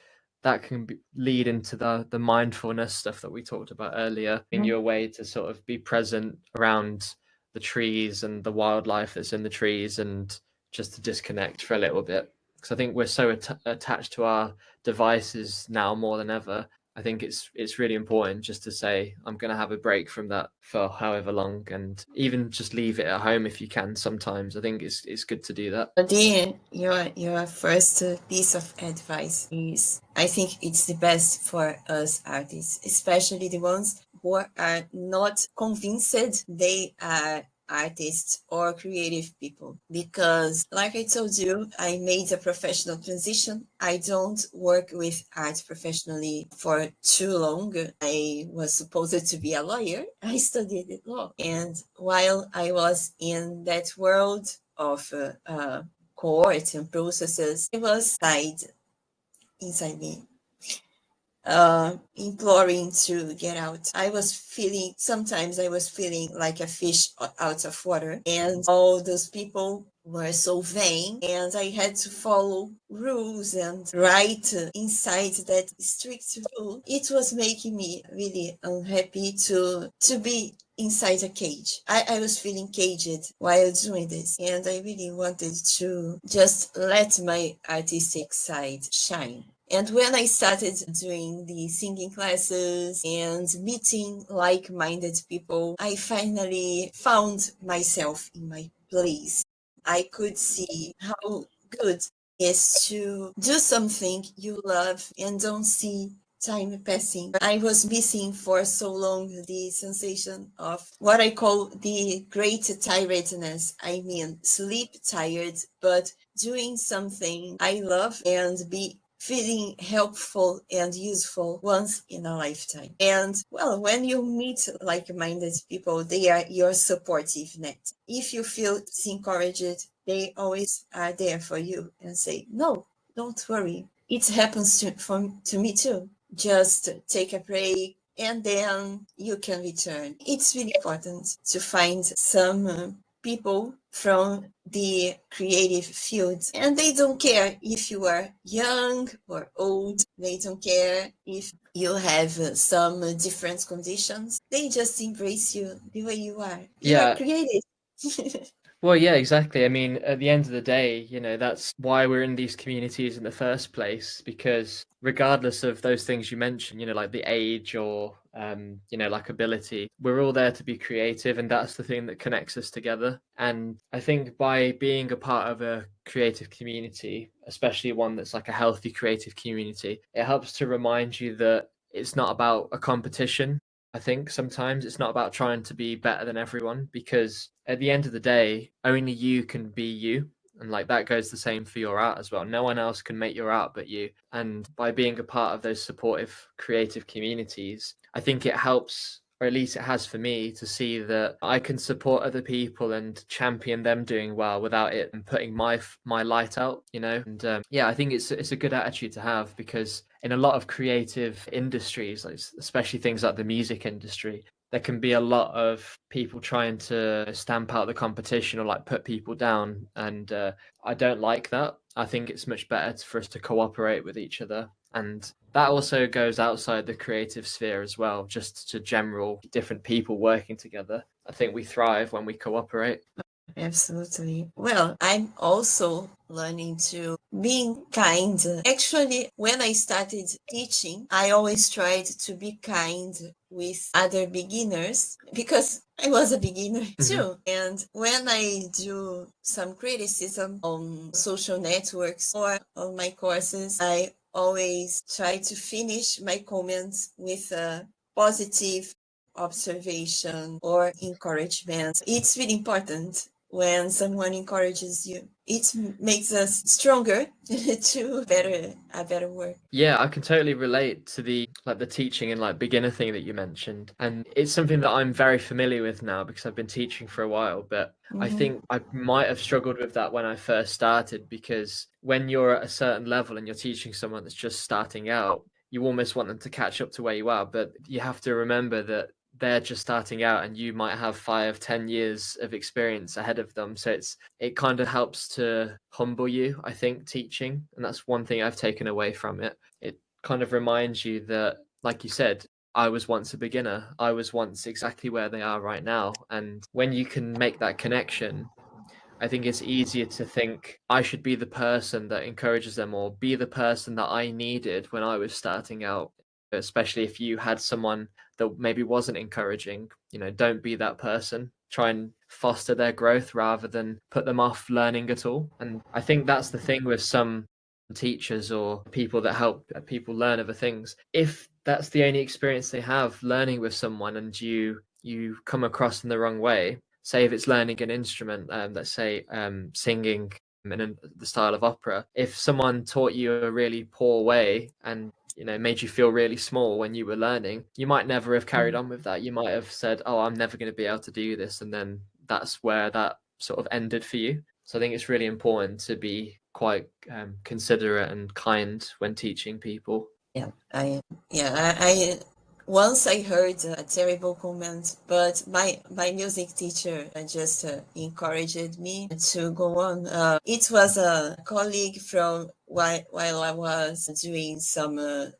that can lead into the mindfulness stuff that we talked about earlier, in your way to sort of be present around the trees and the wildlife that's in the trees, and just to disconnect for a little bit. Because I think we're so attached to our devices now more than ever. I think it's really important just to say, I'm going to have a break from that for however long, and even just leave it at home if you can. Sometimes I think it's good to do that. Your first piece of advice is, I think it's the best for us artists, especially the ones who are not convinced they are artists or creative people, because like I told you, I made a professional transition. I don't work with art professionally for too long. I was supposed to be a lawyer. I studied law, and while I was in that world of court and processes, I was inside me, imploring to get out. Sometimes I was feeling like a fish out of water, and all those people were so vain, and I had to follow rules and write inside that strict rule. It was making me really unhappy to be inside a cage. I was feeling caged while doing this, and I really wanted to just let my artistic side shine. And when I started doing the singing classes and meeting like-minded people, I finally found myself in my place. I could see how good it is to do something you love and don't see time passing. I was missing for so long the sensation of what I call the great tiredness. I mean, sleep tired, but doing something I love and be feeling helpful and useful once in a lifetime. And well, when you meet like-minded people, they are your supportive net. If you feel discouraged, they always are there for you and say, no, don't worry. It happens to me too. Just take a break and then you can return. It's really important to find some people from the creative fields, and they don't care if you are young or old. They don't care if you have some different conditions. They just embrace you the way you are. You are creative. Well, yeah, exactly. I mean, at the end of the day, you know, that's why we're in these communities in the first place, because regardless of those things you mentioned, you know, like the age or, you know, like ability, we're all there to be creative, and that's the thing that connects us together. And I think by being a part of a creative community, especially one that's like a healthy creative community, it helps to remind you that it's not about a competition. I think sometimes it's not about trying to be better than everyone, because at the end of the day, only you can be you. And like that goes the same for your art as well. No one else can make your art but you. And by being a part of those supportive creative communities, I think it helps, or at least it has for me, to see that I can support other people and champion them doing well without it and putting my light out, you know. And yeah, I think it's a good attitude to have, because in a lot of creative industries, like especially things like the music industry, there can be a lot of people trying to stamp out the competition or like put people down, and I don't like that. I think it's much better for us to cooperate with each other, and that also goes outside the creative sphere as well, just to general different people working together. I think we thrive when we cooperate. Absolutely. Well, I'm also learning to being kind. Actually, when I started teaching, I always tried to be kind with other beginners, because I was a beginner too. And when I do some criticism on social networks or on my courses, I always try to finish my comments with a positive observation or encouragement. It's really important when someone encourages you. It makes us stronger to a better work. Yeah, I can totally relate to the teaching and like beginner thing that you mentioned. And it's something that I'm very familiar with now because I've been teaching for a while, but I think I might have struggled with that when I first started, because when you're at a certain level and you're teaching someone that's just starting out, you almost want them to catch up to where you are, but you have to remember that they're just starting out and you might have 5-10 years of experience ahead of them. So it kind of helps to humble you, I think, teaching. And that's one thing I've taken away from it. It kind of reminds you that, like you said, I was once a beginner. I was once exactly where they are right now. And when you can make that connection, I think it's easier to think I should be the person that encourages them, or be the person that I needed when I was starting out. Especially if you had someone that maybe wasn't encouraging, don't be that person. Try and foster their growth rather than put them off learning at all. And I think that's the thing with some teachers or people that help people learn other things. If that's the only experience they have learning with someone, and you come across in the wrong way, say if it's learning an instrument, let's say singing in the style of opera, if someone taught you a really poor way and made you feel really small when you were learning, you might never have carried on with that. You might have said, oh, I'm never going to be able to do this, and then that's where that sort of ended for you. So I think it's really important to be quite considerate and kind when teaching people. I once I heard a terrible comment, but my music teacher just encouraged me to go on. It was a colleague from while I was doing some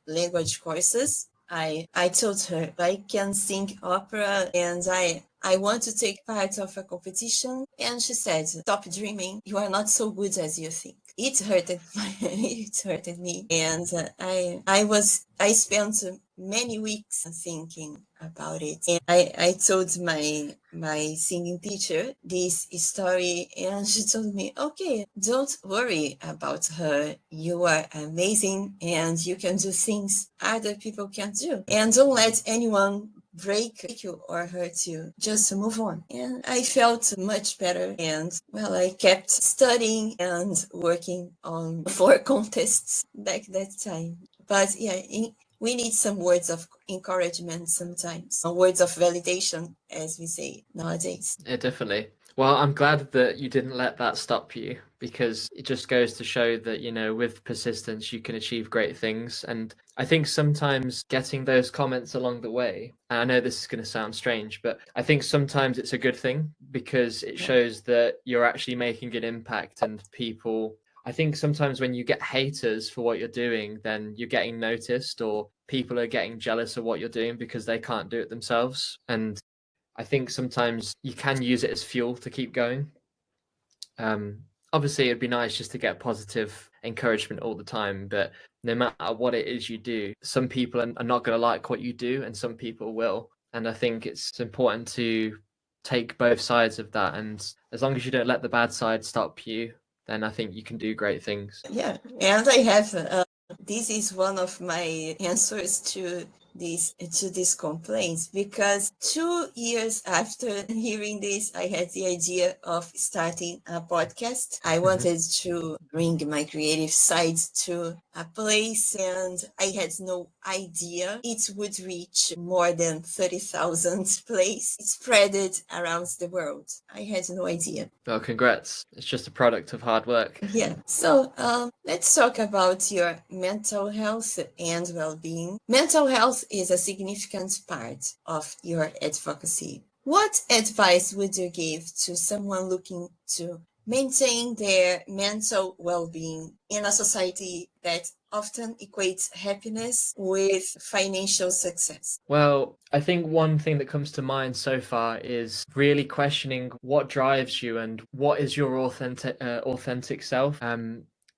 language courses. I told her I can sing opera and I want to take part of a competition, and she said, "Stop dreaming. You are not so good as you think." It hurted it hurted me, and I spent many weeks thinking about it. And I told my singing teacher this story, and she told me, "Okay, don't worry about her. You are amazing, and you can do things other people can't do, and don't let anyone break you or hurt you. Just move on." And I felt much better, and well, I kept studying and working on for contests back that time. But yeah, we need some words of encouragement sometimes, some words of validation, as we say nowadays. Yeah, definitely. Well, I'm glad that you didn't let that stop you, because it just goes to show that, with persistence, you can achieve great things. And I think sometimes getting those comments along the way, and I know this is going to sound strange, but I think sometimes it's a good thing, because it shows that you're actually making an impact. And people, I think sometimes when you get haters for what you're doing, then you're getting noticed, or people are getting jealous of what you're doing because they can't do it themselves. And I think sometimes you can use it as fuel to keep going. Obviously, it'd be nice just to get positive encouragement all the time, but no matter what it is you do, some people are not going to like what you do, and some people will. And I think it's important to take both sides of that. And as long as you don't let the bad side stop you, then I think you can do great things. Yeah, and I have this is one of my answers to these complaints, because 2 years after hearing this, I had the idea of starting a podcast. I wanted to bring my creative side to a place, and I had no idea it would reach more than 30,000 plays spread it around the world. I had no idea. Well, congrats. It's just a product of hard work. Yeah. So let's talk about your mental health and well-being. Mental health is a significant part of your advocacy. What advice would you give to someone looking to maintain their mental well-being in a society that often equates happiness with financial success? Well, I think one thing that comes to mind so far is really questioning what drives you and what is your authentic self.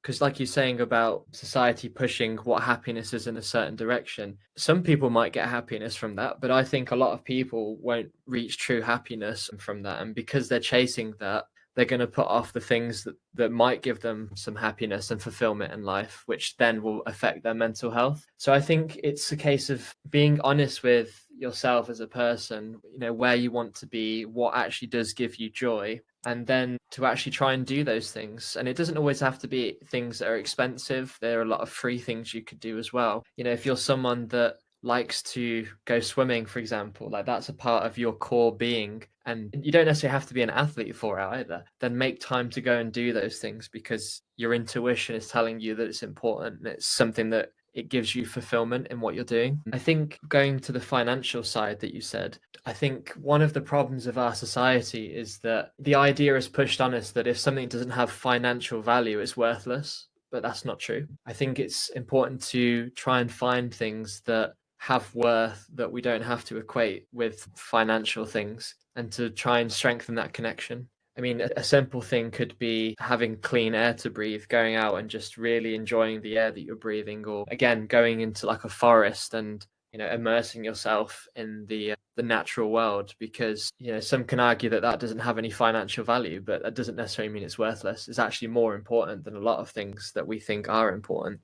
Because like you're saying about society pushing what happiness is in a certain direction, some people might get happiness from that, but I think a lot of people won't reach true happiness from that. And because they're chasing that, they're going to put off the things that might give them some happiness and fulfillment in life, which then will affect their mental health. So I think it's a case of being honest with yourself as a person, where you want to be, what actually does give you joy, and then to actually try and do those things. And it doesn't always have to be things that are expensive. There are a lot of free things you could do as well. If you're someone that likes to go swimming, for example, like that's a part of your core being, and you don't necessarily have to be an athlete for it either, then make time to go and do those things, because your intuition is telling you that it's important and it's something that it gives you fulfillment in what you're doing. I think going to the financial side that you said, I think one of the problems of our society is that the idea is pushed on us that if something doesn't have financial value, it's worthless. but that's not true. I think it's important to try and find things that have worth that we don't have to equate with financial things, and to try and strengthen that connection. I mean, a simple thing could be having clean air to breathe, going out and just really enjoying the air that you're breathing, or again, going into like a forest and immersing yourself in the natural world, because some can argue that that doesn't have any financial value, but that doesn't necessarily mean it's worthless. It's actually more important than a lot of things that we think are important.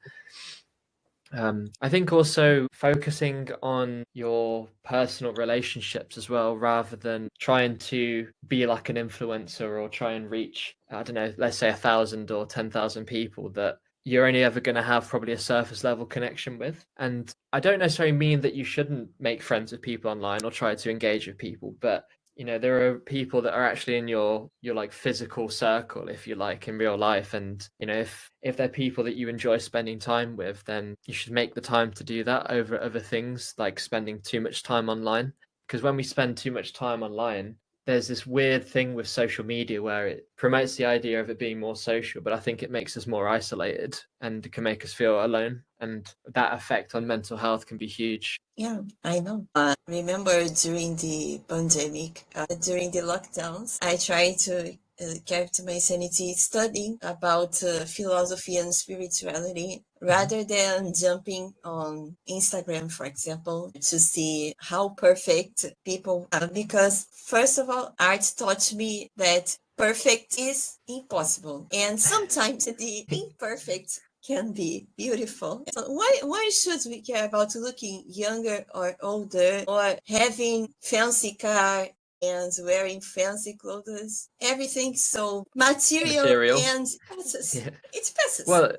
I think also focusing on your personal relationships as well, rather than trying to be like an influencer or try and reach, I don't know, let's say 1,000 or 10,000 people that you're only ever going to have probably a surface level connection with. And I don't necessarily mean that you shouldn't make friends with people online or try to engage with people, but there are people that are actually in your like physical circle, if you like, in real life. And if they're people that you enjoy spending time with, then you should make the time to do that over other things like spending too much time online. Because when we spend too much time online, there's this weird thing with social media where it promotes the idea of it being more social, but I think it makes us more isolated and can make us feel alone. And that effect on mental health can be huge. Yeah, I know. Remember during the pandemic, during the lockdowns, I tried to kept my sanity studying about philosophy and spirituality, rather than jumping on Instagram, for example, to see how perfect people are. Because first of all, art taught me that perfect is impossible, and sometimes the imperfect can be beautiful. So why should we care about looking younger or older, or having fancy car and wearing fancy clothes? Everything so material and passes. Yeah. It passes. Well,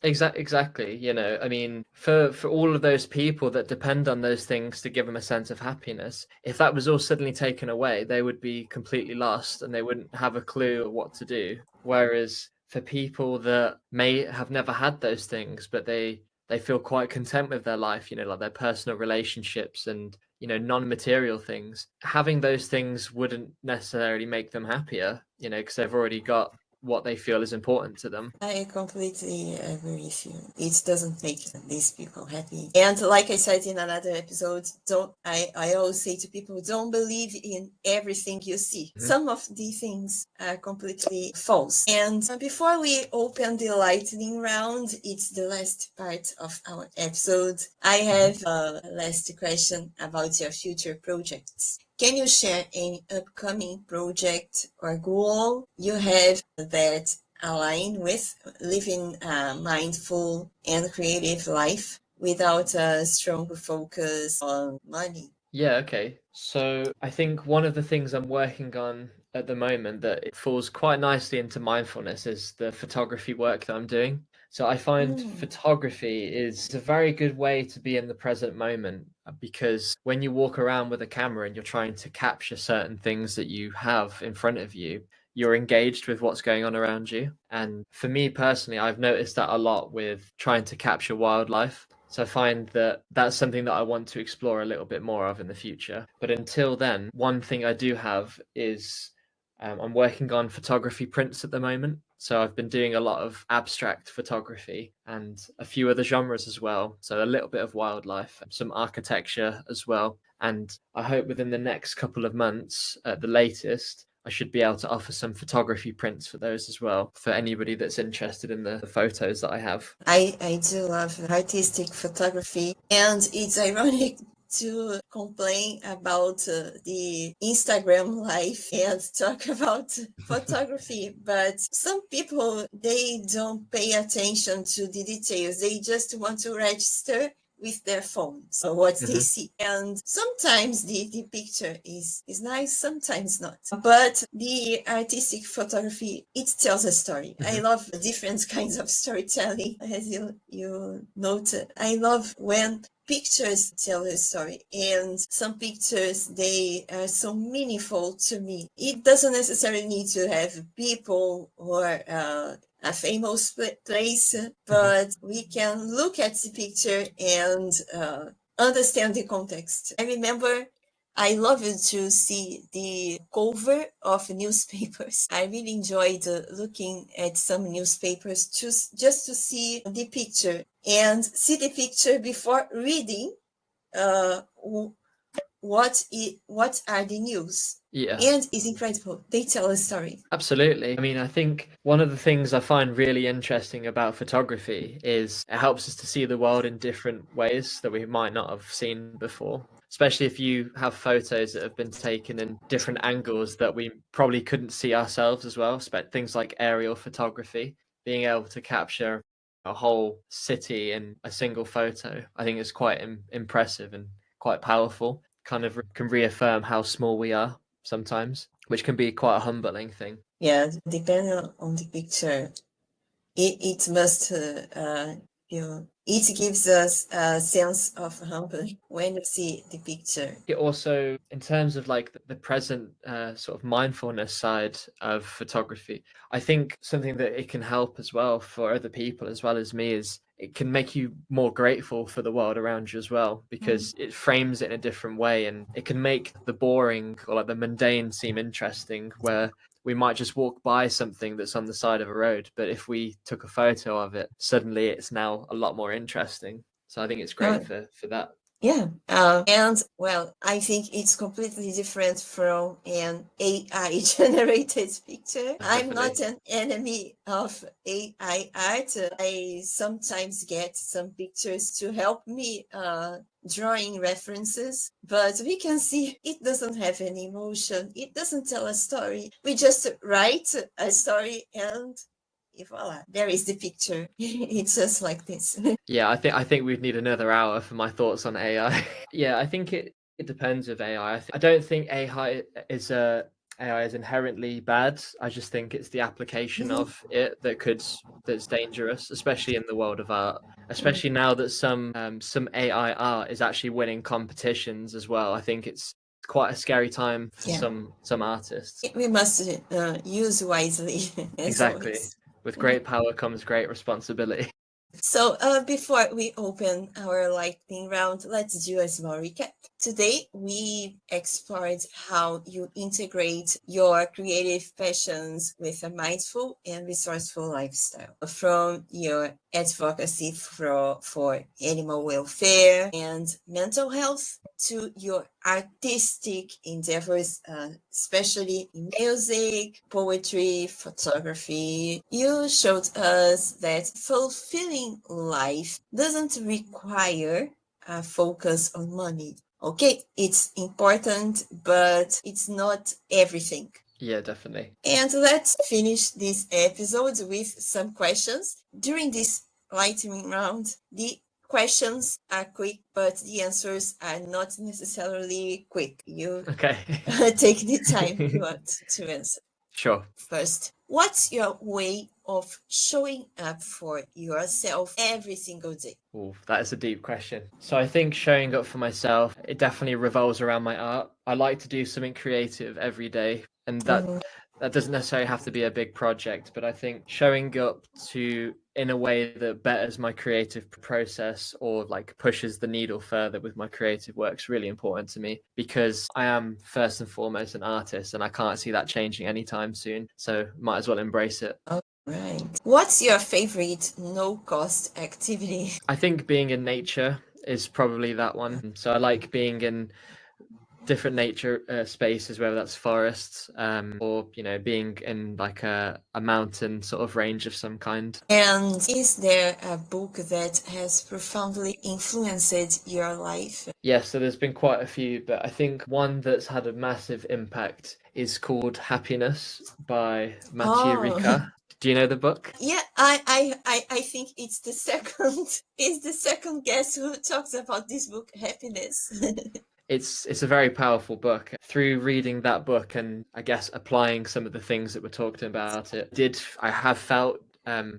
exactly. I mean, for all of those people that depend on those things to give them a sense of happiness, if that was all suddenly taken away, they would be completely lost and they wouldn't have a clue of what to do. Whereas for people that may have never had those things, but they feel quite content with their life, like their personal relationships and non-material things, having those things wouldn't necessarily make them happier, because they've already got what they feel is important to them. I completely agree with you. It doesn't make these people happy. And like I said in another episode, I always say to people, don't believe in everything you see. Mm-hmm. Some of these things are completely false. And before we open the lightning round, it's the last part of our episode. I have a last question about your future projects. Can you share any upcoming project or goal you have that align with living a mindful and creative life without a strong focus on money? Yeah, okay. So I think one of the things I'm working on at the moment that it falls quite nicely into mindfulness is the photography work that I'm doing. So I find photography is a very good way to be in the present moment, because when you walk around with a camera and you're trying to capture certain things that you have in front of you, you're engaged with what's going on around you. And for me personally, I've noticed that a lot with trying to capture wildlife. So I find that that's something that I want to explore a little bit more of in the future. But until then, one thing I do have is I'm working on photography prints at the moment. So I've been doing a lot of abstract photography and a few other genres as well. So a little bit of wildlife, some architecture as well. And I hope within the next couple of months, at the latest, I should be able to offer some photography prints for those as well, for anybody that's interested in the photos that I have. I do love artistic photography, and it's ironic to complain about the Instagram life and talk about photography, but some people, they don't pay attention to the details. They just want to register with their phones or what they see. And sometimes the picture is nice, sometimes not. But the artistic photography, it tells a story. I love different kinds of storytelling, as you noted. I love when pictures tell a story, and some pictures, they are so meaningful to me. It doesn't necessarily need to have people or a famous place, but we can look at the picture and understand the context. I remember I love to see the cover of newspapers. I really enjoyed looking at some newspapers just to see the picture and see the picture before reading uh, what are the news. Yeah. And it's incredible. They tell a story. Absolutely. I mean, I think one of the things I find really interesting about photography is it helps us to see the world in different ways that we might not have seen before. Especially if you have photos that have been taken in different angles that we probably couldn't see ourselves as well. Things like aerial photography, being able to capture a whole city in a single photo, I think is quite impressive and quite powerful. Kind of can reaffirm how small we are sometimes, which can be quite a humbling thing. Yeah, depending on the picture, it must it gives us a sense of humbling when you see the picture. It also, in terms of like the present sort of mindfulness side of photography, I think something that it can help as well for other people as well as me is it can make you more grateful for the world around you as well, because it frames it in a different way, and it can make the boring or like the mundane seem interesting, where we might just walk by something that's on the side of a road, but if we took a photo of it, suddenly it's now a lot more interesting. So I think it's great for that. Yeah, and well, I think it's completely different from an AI generated picture. I'm not Definitely. an enemy of AI art. I sometimes get some pictures to help me drawing references, but we can see it doesn't have any emotion. It doesn't tell a story. We just write a story and voila, there is the picture. It's just like this. Yeah, I think we'd need another hour for my thoughts on AI. Yeah, I think it depends with AI. I don't think AI is inherently bad. I just think it's the application of it that's dangerous, especially in the world of art. Especially now that some AI art is actually winning competitions as well. I think it's quite a scary time for Yeah. some artists. We must use wisely, as Exactly. always. With great power comes great responsibility. So before we open our lightning round, let's do a small recap. Today, we explored how you integrate your creative passions with a mindful and resourceful lifestyle. From your advocacy for animal welfare and mental health to your artistic endeavors, especially in music, poetry, photography. You showed us that fulfilling life doesn't require a focus on money. Okay, it's important, but it's not everything. Yeah, definitely. And let's finish this episode with some questions. During this lightning round, the questions are quick, but the answers are not necessarily quick. You Okay. take the time you want to answer. Sure. First, what's your way of showing up for yourself every single day? Ooh, that is a deep question. So I think showing up for myself, it definitely revolves around my art. I like to do something creative every day, and that doesn't necessarily have to be a big project, but I think showing up to in a way that betters my creative process or like pushes the needle further with my creative work is really important to me, because I am first and foremost an artist and I can't see that changing anytime soon. So might as well embrace it. Right. What's your favorite no-cost activity? I think being in nature is probably that one. So I like being in different nature spaces, whether that's forests or being in like a mountain sort of range of some kind. And is there a book that has profoundly influenced your life? Yes, so there's been quite a few, but I think one that's had a massive impact is called Happiness by Mathieu Ricard. Do you know the book? Yeah, I think it's the second it's the second guest who talks about this book, Happiness. It's a very powerful book. Through reading that book and I guess applying some of the things that we're talking about, I have felt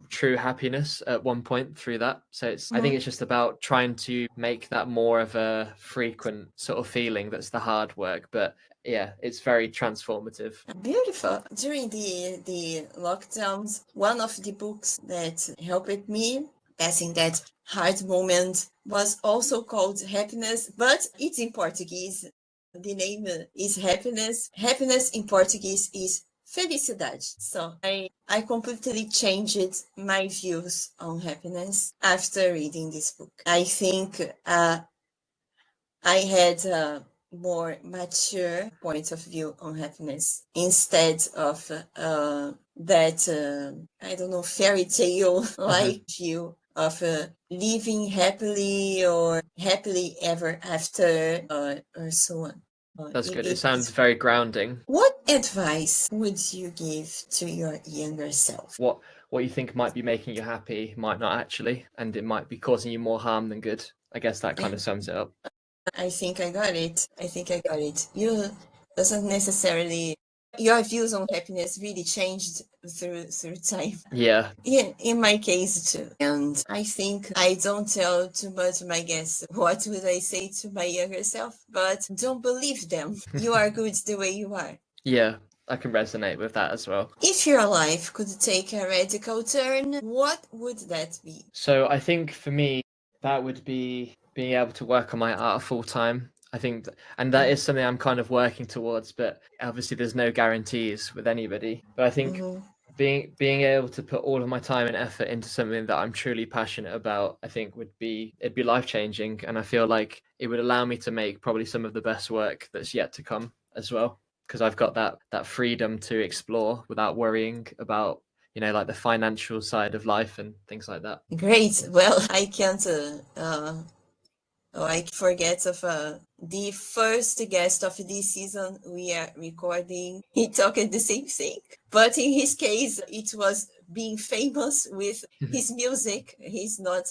true happiness at one point through that. So I think it's just about trying to make that more of a frequent sort of feeling. That's the hard work, but yeah, it's very transformative. Beautiful. During the lockdowns, one of the books that helped me passing that hard moment was also called Happiness, but it's in Portuguese. The name is happiness. Happiness in Portuguese is felicidade. So I completely changed my views on happiness after reading this book. I think I had a more mature point of view on happiness instead of that, I don't know, fairy tale like view of living happily or happily ever after or so on. That's good. It sounds very grounding. What advice would you give to your younger self? What you think might be making you happy might not actually, and it might be causing you more harm than good. I guess that kind of sums it up. I think I got it. You doesn't necessarily, your views on happiness really changed through time. Yeah. In my case too. And I think I don't tell too much my guests what would I say to my younger self, but don't believe them. You are good the way you are. Yeah, I can resonate with that as well. If your life could take a radical turn, what would that be? So I think for me, that would be being able to work on my art full time. I think, and that is something I'm kind of working towards, but obviously there's no guarantees with anybody. But I think being able to put all of my time and effort into something that I'm truly passionate about, I think it'd be life changing, and I feel like it would allow me to make probably some of the best work that's yet to come as well, because I've got that freedom to explore without worrying about, you know, like the financial side of life and things like that. Great. Well, I can't I forget of the first guest of this season we are recording. He talked the same thing, but in his case, it was being famous with his music. He's not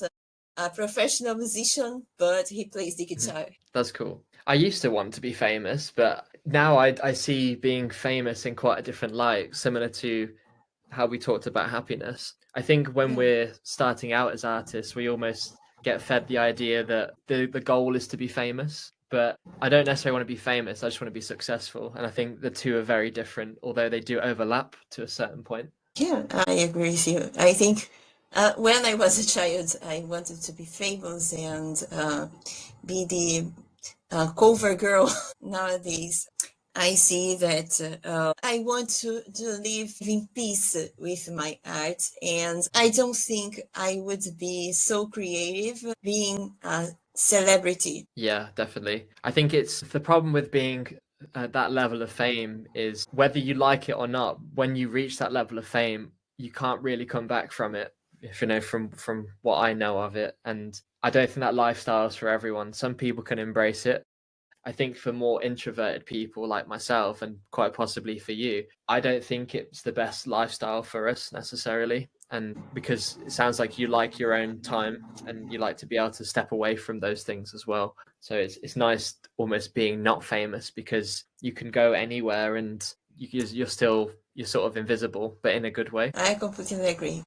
a professional musician, but he plays the guitar. That's cool. I used to want to be famous, but now I see being famous in quite a different light, similar to how we talked about happiness. I think when we're starting out as artists, we almost get fed the idea that the goal is to be famous, but I don't necessarily want to be famous. I just want to be successful. And I think the two are very different, although they do overlap to a certain point. Yeah, I agree with you. I think when I was a child, I wanted to be famous and be the cover girl. Nowadays, I see that I want to live in peace with my art, and I don't think I would be so creative being a celebrity. Yeah, definitely. I think it's the problem with being at that level of fame is whether you like it or not, when you reach that level of fame, you can't really come back from it, if you know, from what I know of it. And I don't think that lifestyle is for everyone. Some people can embrace it. I think for more introverted people like myself, and quite possibly for you, I don't think it's the best lifestyle for us necessarily. And because it sounds like you like your own time and you like to be able to step away from those things as well. So it's nice almost being not famous, because you can go anywhere and you're sort of invisible, but in a good way. I completely agree.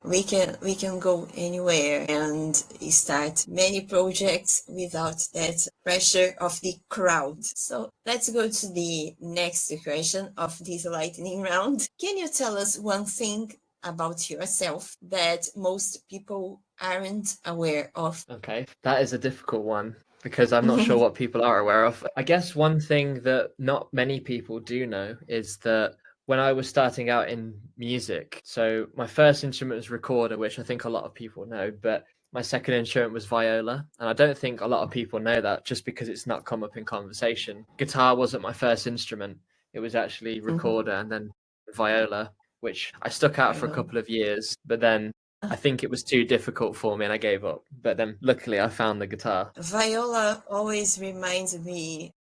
We can go anywhere and start many projects without that pressure of the crowd. So let's go to the next question of this lightning round. Can you tell us one thing about yourself that most people aren't aware of? Okay, that is a difficult one, because I'm not sure what people are aware of. I guess one thing that not many people do know is that when I was starting out in music, so my first instrument was recorder, which I think a lot of people know, but my second instrument was viola. And I don't think a lot of people know that, just because it's not come up in conversation. Guitar wasn't my first instrument. It was actually recorder and then viola, which I stuck out for a couple of years, but then I think it was too difficult for me and I gave up. But then luckily I found the guitar. Viola always reminds me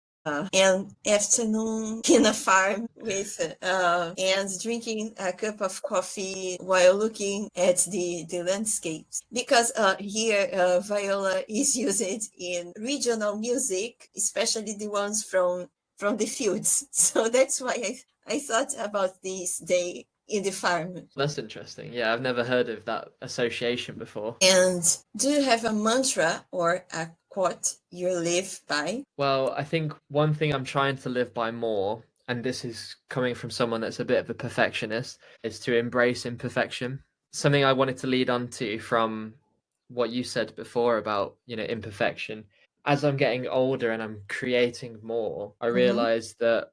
an afternoon in a farm with and drinking a cup of coffee while looking at the landscapes, because here viola is used in regional music, especially the ones from the fields. So that's why I thought about this day in the farm. That's interesting. Yeah, I've never heard of that association before. And do you have a mantra or a quote you live by? Well, I think one thing I'm trying to live by more, and this is coming from someone that's a bit of a perfectionist, is to embrace imperfection. Something I wanted to lead on to from what you said before about, you know, imperfection. as I'm getting older and I'm creating more, I realize that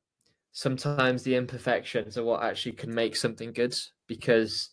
sometimes the imperfections are what actually can make something good, because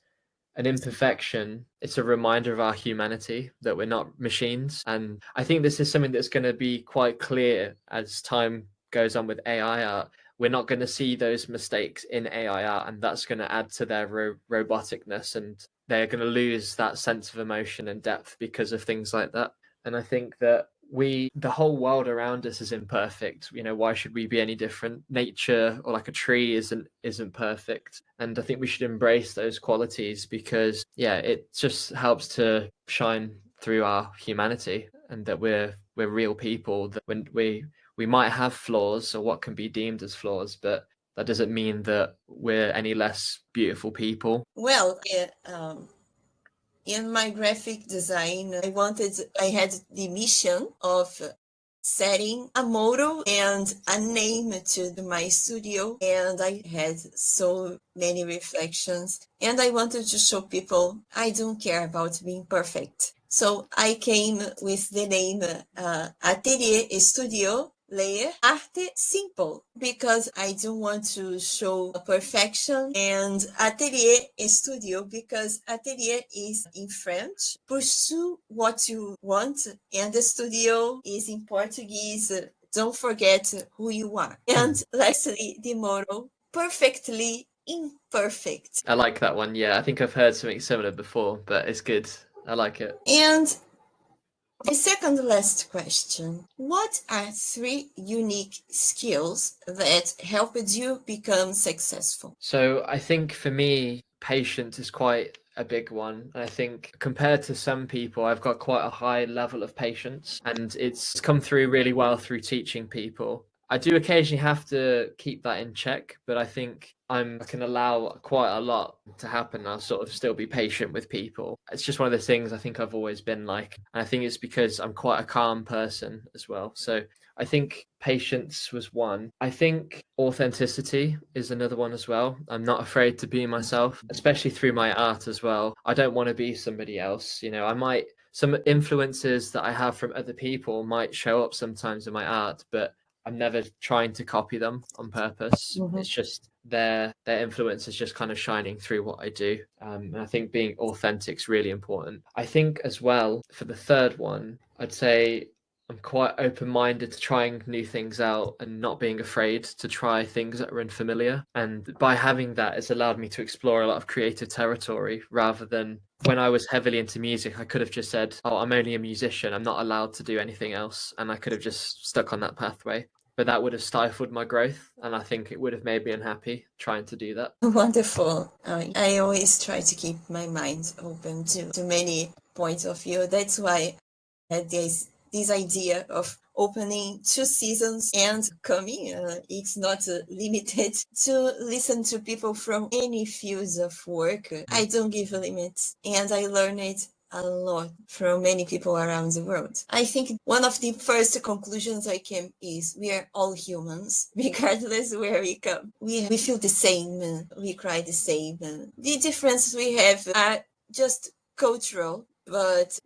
an imperfection, it's a reminder of our humanity, that we're not machines. And I think this is something that's going to be quite clear as time goes on with AI art. We're not going to see those mistakes in AI art, and that's going to add to their roboticness, and they're going to lose that sense of emotion and depth because of things like that. And I think that the whole world around us is imperfect. Why should we be any different? Nature, or like a tree, isn't perfect. And I think we should embrace those qualities, because it just helps to shine through our humanity, and that we're real people, that when we might have flaws, or what can be deemed as flaws, but that doesn't mean that we're any less beautiful people. Well, in my graphic design, I had the mission of setting a motto and a name to my studio, and I had so many reflections, and I wanted to show people I don't care about being perfect. So I came with the name Atelier Studio Layer Arte Simple, because I don't want to show perfection, and Atelier Studio because Atelier is in French, pursue what you want, and the studio is in Portuguese, don't forget who you are. And lastly, the motto, perfectly imperfect. I like that one. Yeah, I think I've heard something similar before, but it's good. I like it. And the second last question. What are 3 unique skills that helped you become successful? So I think for me, patience is quite a big one. And I think compared to some people, I've got quite a high level of patience, and it's come through really well through teaching people. I do occasionally have to keep that in check, but I think I can allow quite a lot to happen. I'll sort of still be patient with people. It's just one of those things I think I've always been like. And I think it's because I'm quite a calm person as well. So I think patience was one. I think authenticity is another one as well. I'm not afraid to be myself, especially through my art as well. I don't want to be somebody else. Some influences that I have from other people might show up sometimes in my art, but I'm never trying to copy them on purpose. It's just their influence is just kind of shining through what I do. And I think being authentic is really important. I think as well, for the third one, I'd say I'm quite open-minded to trying new things out and not being afraid to try things that are unfamiliar. And by having that, it's allowed me to explore a lot of creative territory, rather than when I was heavily into music, I could have just said, oh, I'm only a musician, I'm not allowed to do anything else. And I could have just stuck on that pathway. But that would have stifled my growth, and I think it would have made me unhappy trying to do that. Wonderful. I always try to keep my mind open to many points of view. That's why I had this idea of opening 2 seasons and coming. It's not limited to listen to people from any fields of work. I don't give limits, and I learned it a lot from many people around the world. I think one of the first conclusions I came is we are all humans, regardless where we come. We feel the same, we cry the same. The difference we have are just cultural, but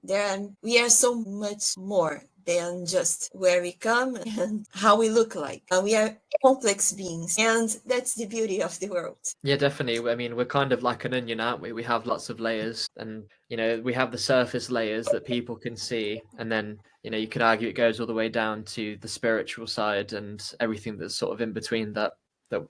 we are so much more than just where we come and how we look like. We are complex beings, and that's the beauty of the world. Yeah, definitely. I mean, we're kind of like an onion, aren't we? We have lots of layers, and we have the surface layers that people can see, and then you could argue it goes all the way down to the spiritual side and everything that's sort of in between that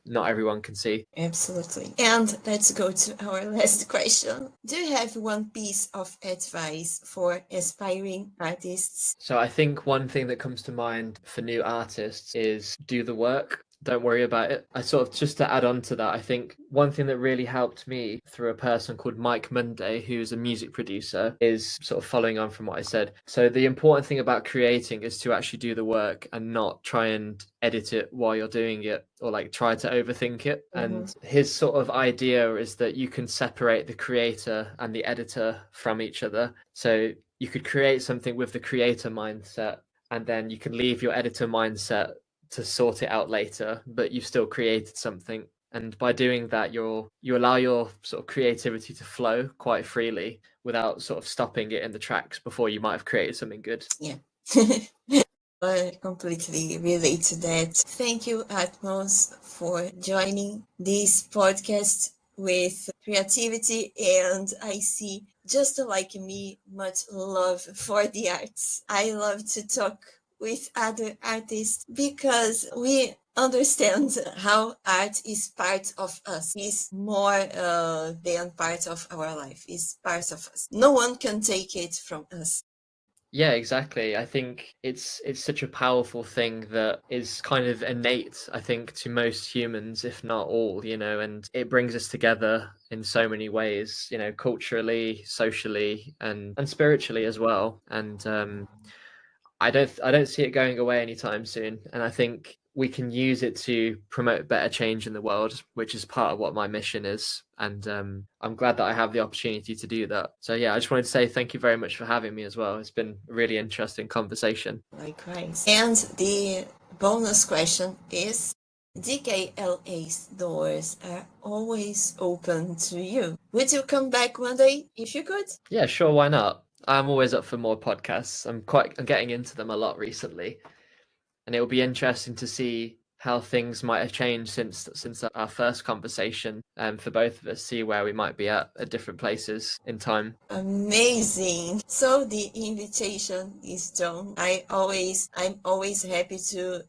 not everyone can see. Absolutely. And let's go to our last question. Do you have one piece of advice for aspiring artists? So I think one thing that comes to mind for new artists is do the work. Don't worry about it. I sort of, just to add on to that, I think one thing that really helped me through a person called Mike Monday, who's a music producer, is sort of following on from what I said. So the important thing about creating is to actually do the work and not try and edit it while you're doing it, or like try to overthink it. And his sort of idea is that you can separate the creator and the editor from each other. So you could create something with the creator mindset, and then you can leave your editor mindset to sort it out later, but you've still created something. And by doing that, you allow your sort of creativity to flow quite freely without sort of stopping it in the tracks before you might have created something good. Yeah. I completely relate to that. Thank you, Atmos, for joining this podcast with creativity. And I see, just like me, much love for the arts. I love to talk with other artists because we understand how art is part of us, is more than part of our life, is part of us. No one can take it from us. Yeah, exactly. I think it's such a powerful thing that is kind of innate, I think, to most humans, if not all, and it brings us together in so many ways, culturally, socially, and spiritually as well. And I don't see it going away anytime soon. And I think we can use it to promote better change in the world, which is part of what my mission is. And I'm glad that I have the opportunity to do that. So yeah, I just wanted to say thank you very much for having me as well. It's been a really interesting conversation. Likewise. And the bonus question is, DKLA's doors are always open to you. Would you come back one day if you could? Yeah, sure, why not? I'm always up for more podcasts. I'm getting into them a lot recently, and it will be interesting to see how things might have changed since our first conversation, for both of us, see where we might be at different places in time. Amazing. So the invitation is done. I'm always happy to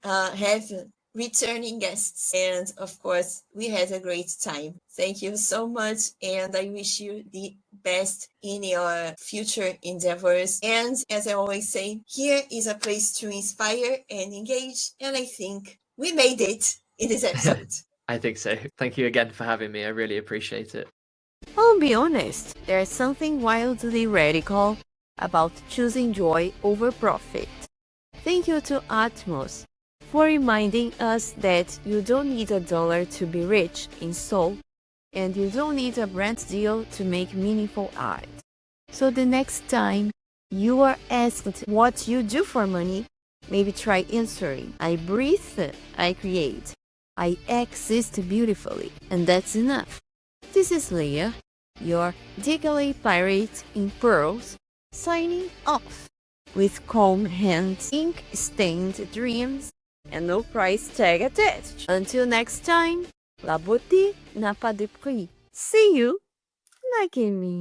have returning guests. And of course, we had a great time. Thank you so much. And I wish you the best in your future endeavors. And as I always say, here is a place to inspire and engage. And I think we made it in this episode. I think so. Thank you again for having me. I really appreciate it. I'll be honest, there's something wildly radical about choosing joy over profit. Thank you to Atmos for reminding us that you don't need $1 to be rich in soul, and you don't need a brand deal to make meaningful art. So the next time you are asked what you do for money, maybe try answering, I breathe, I create, I exist beautifully, and that's enough. This is Leah, your DKLA pirate in pearls, signing off with calm hands, ink-stained dreams, and no price tag attached. Until next time, la beauté n'a pas de prix. See you, like me.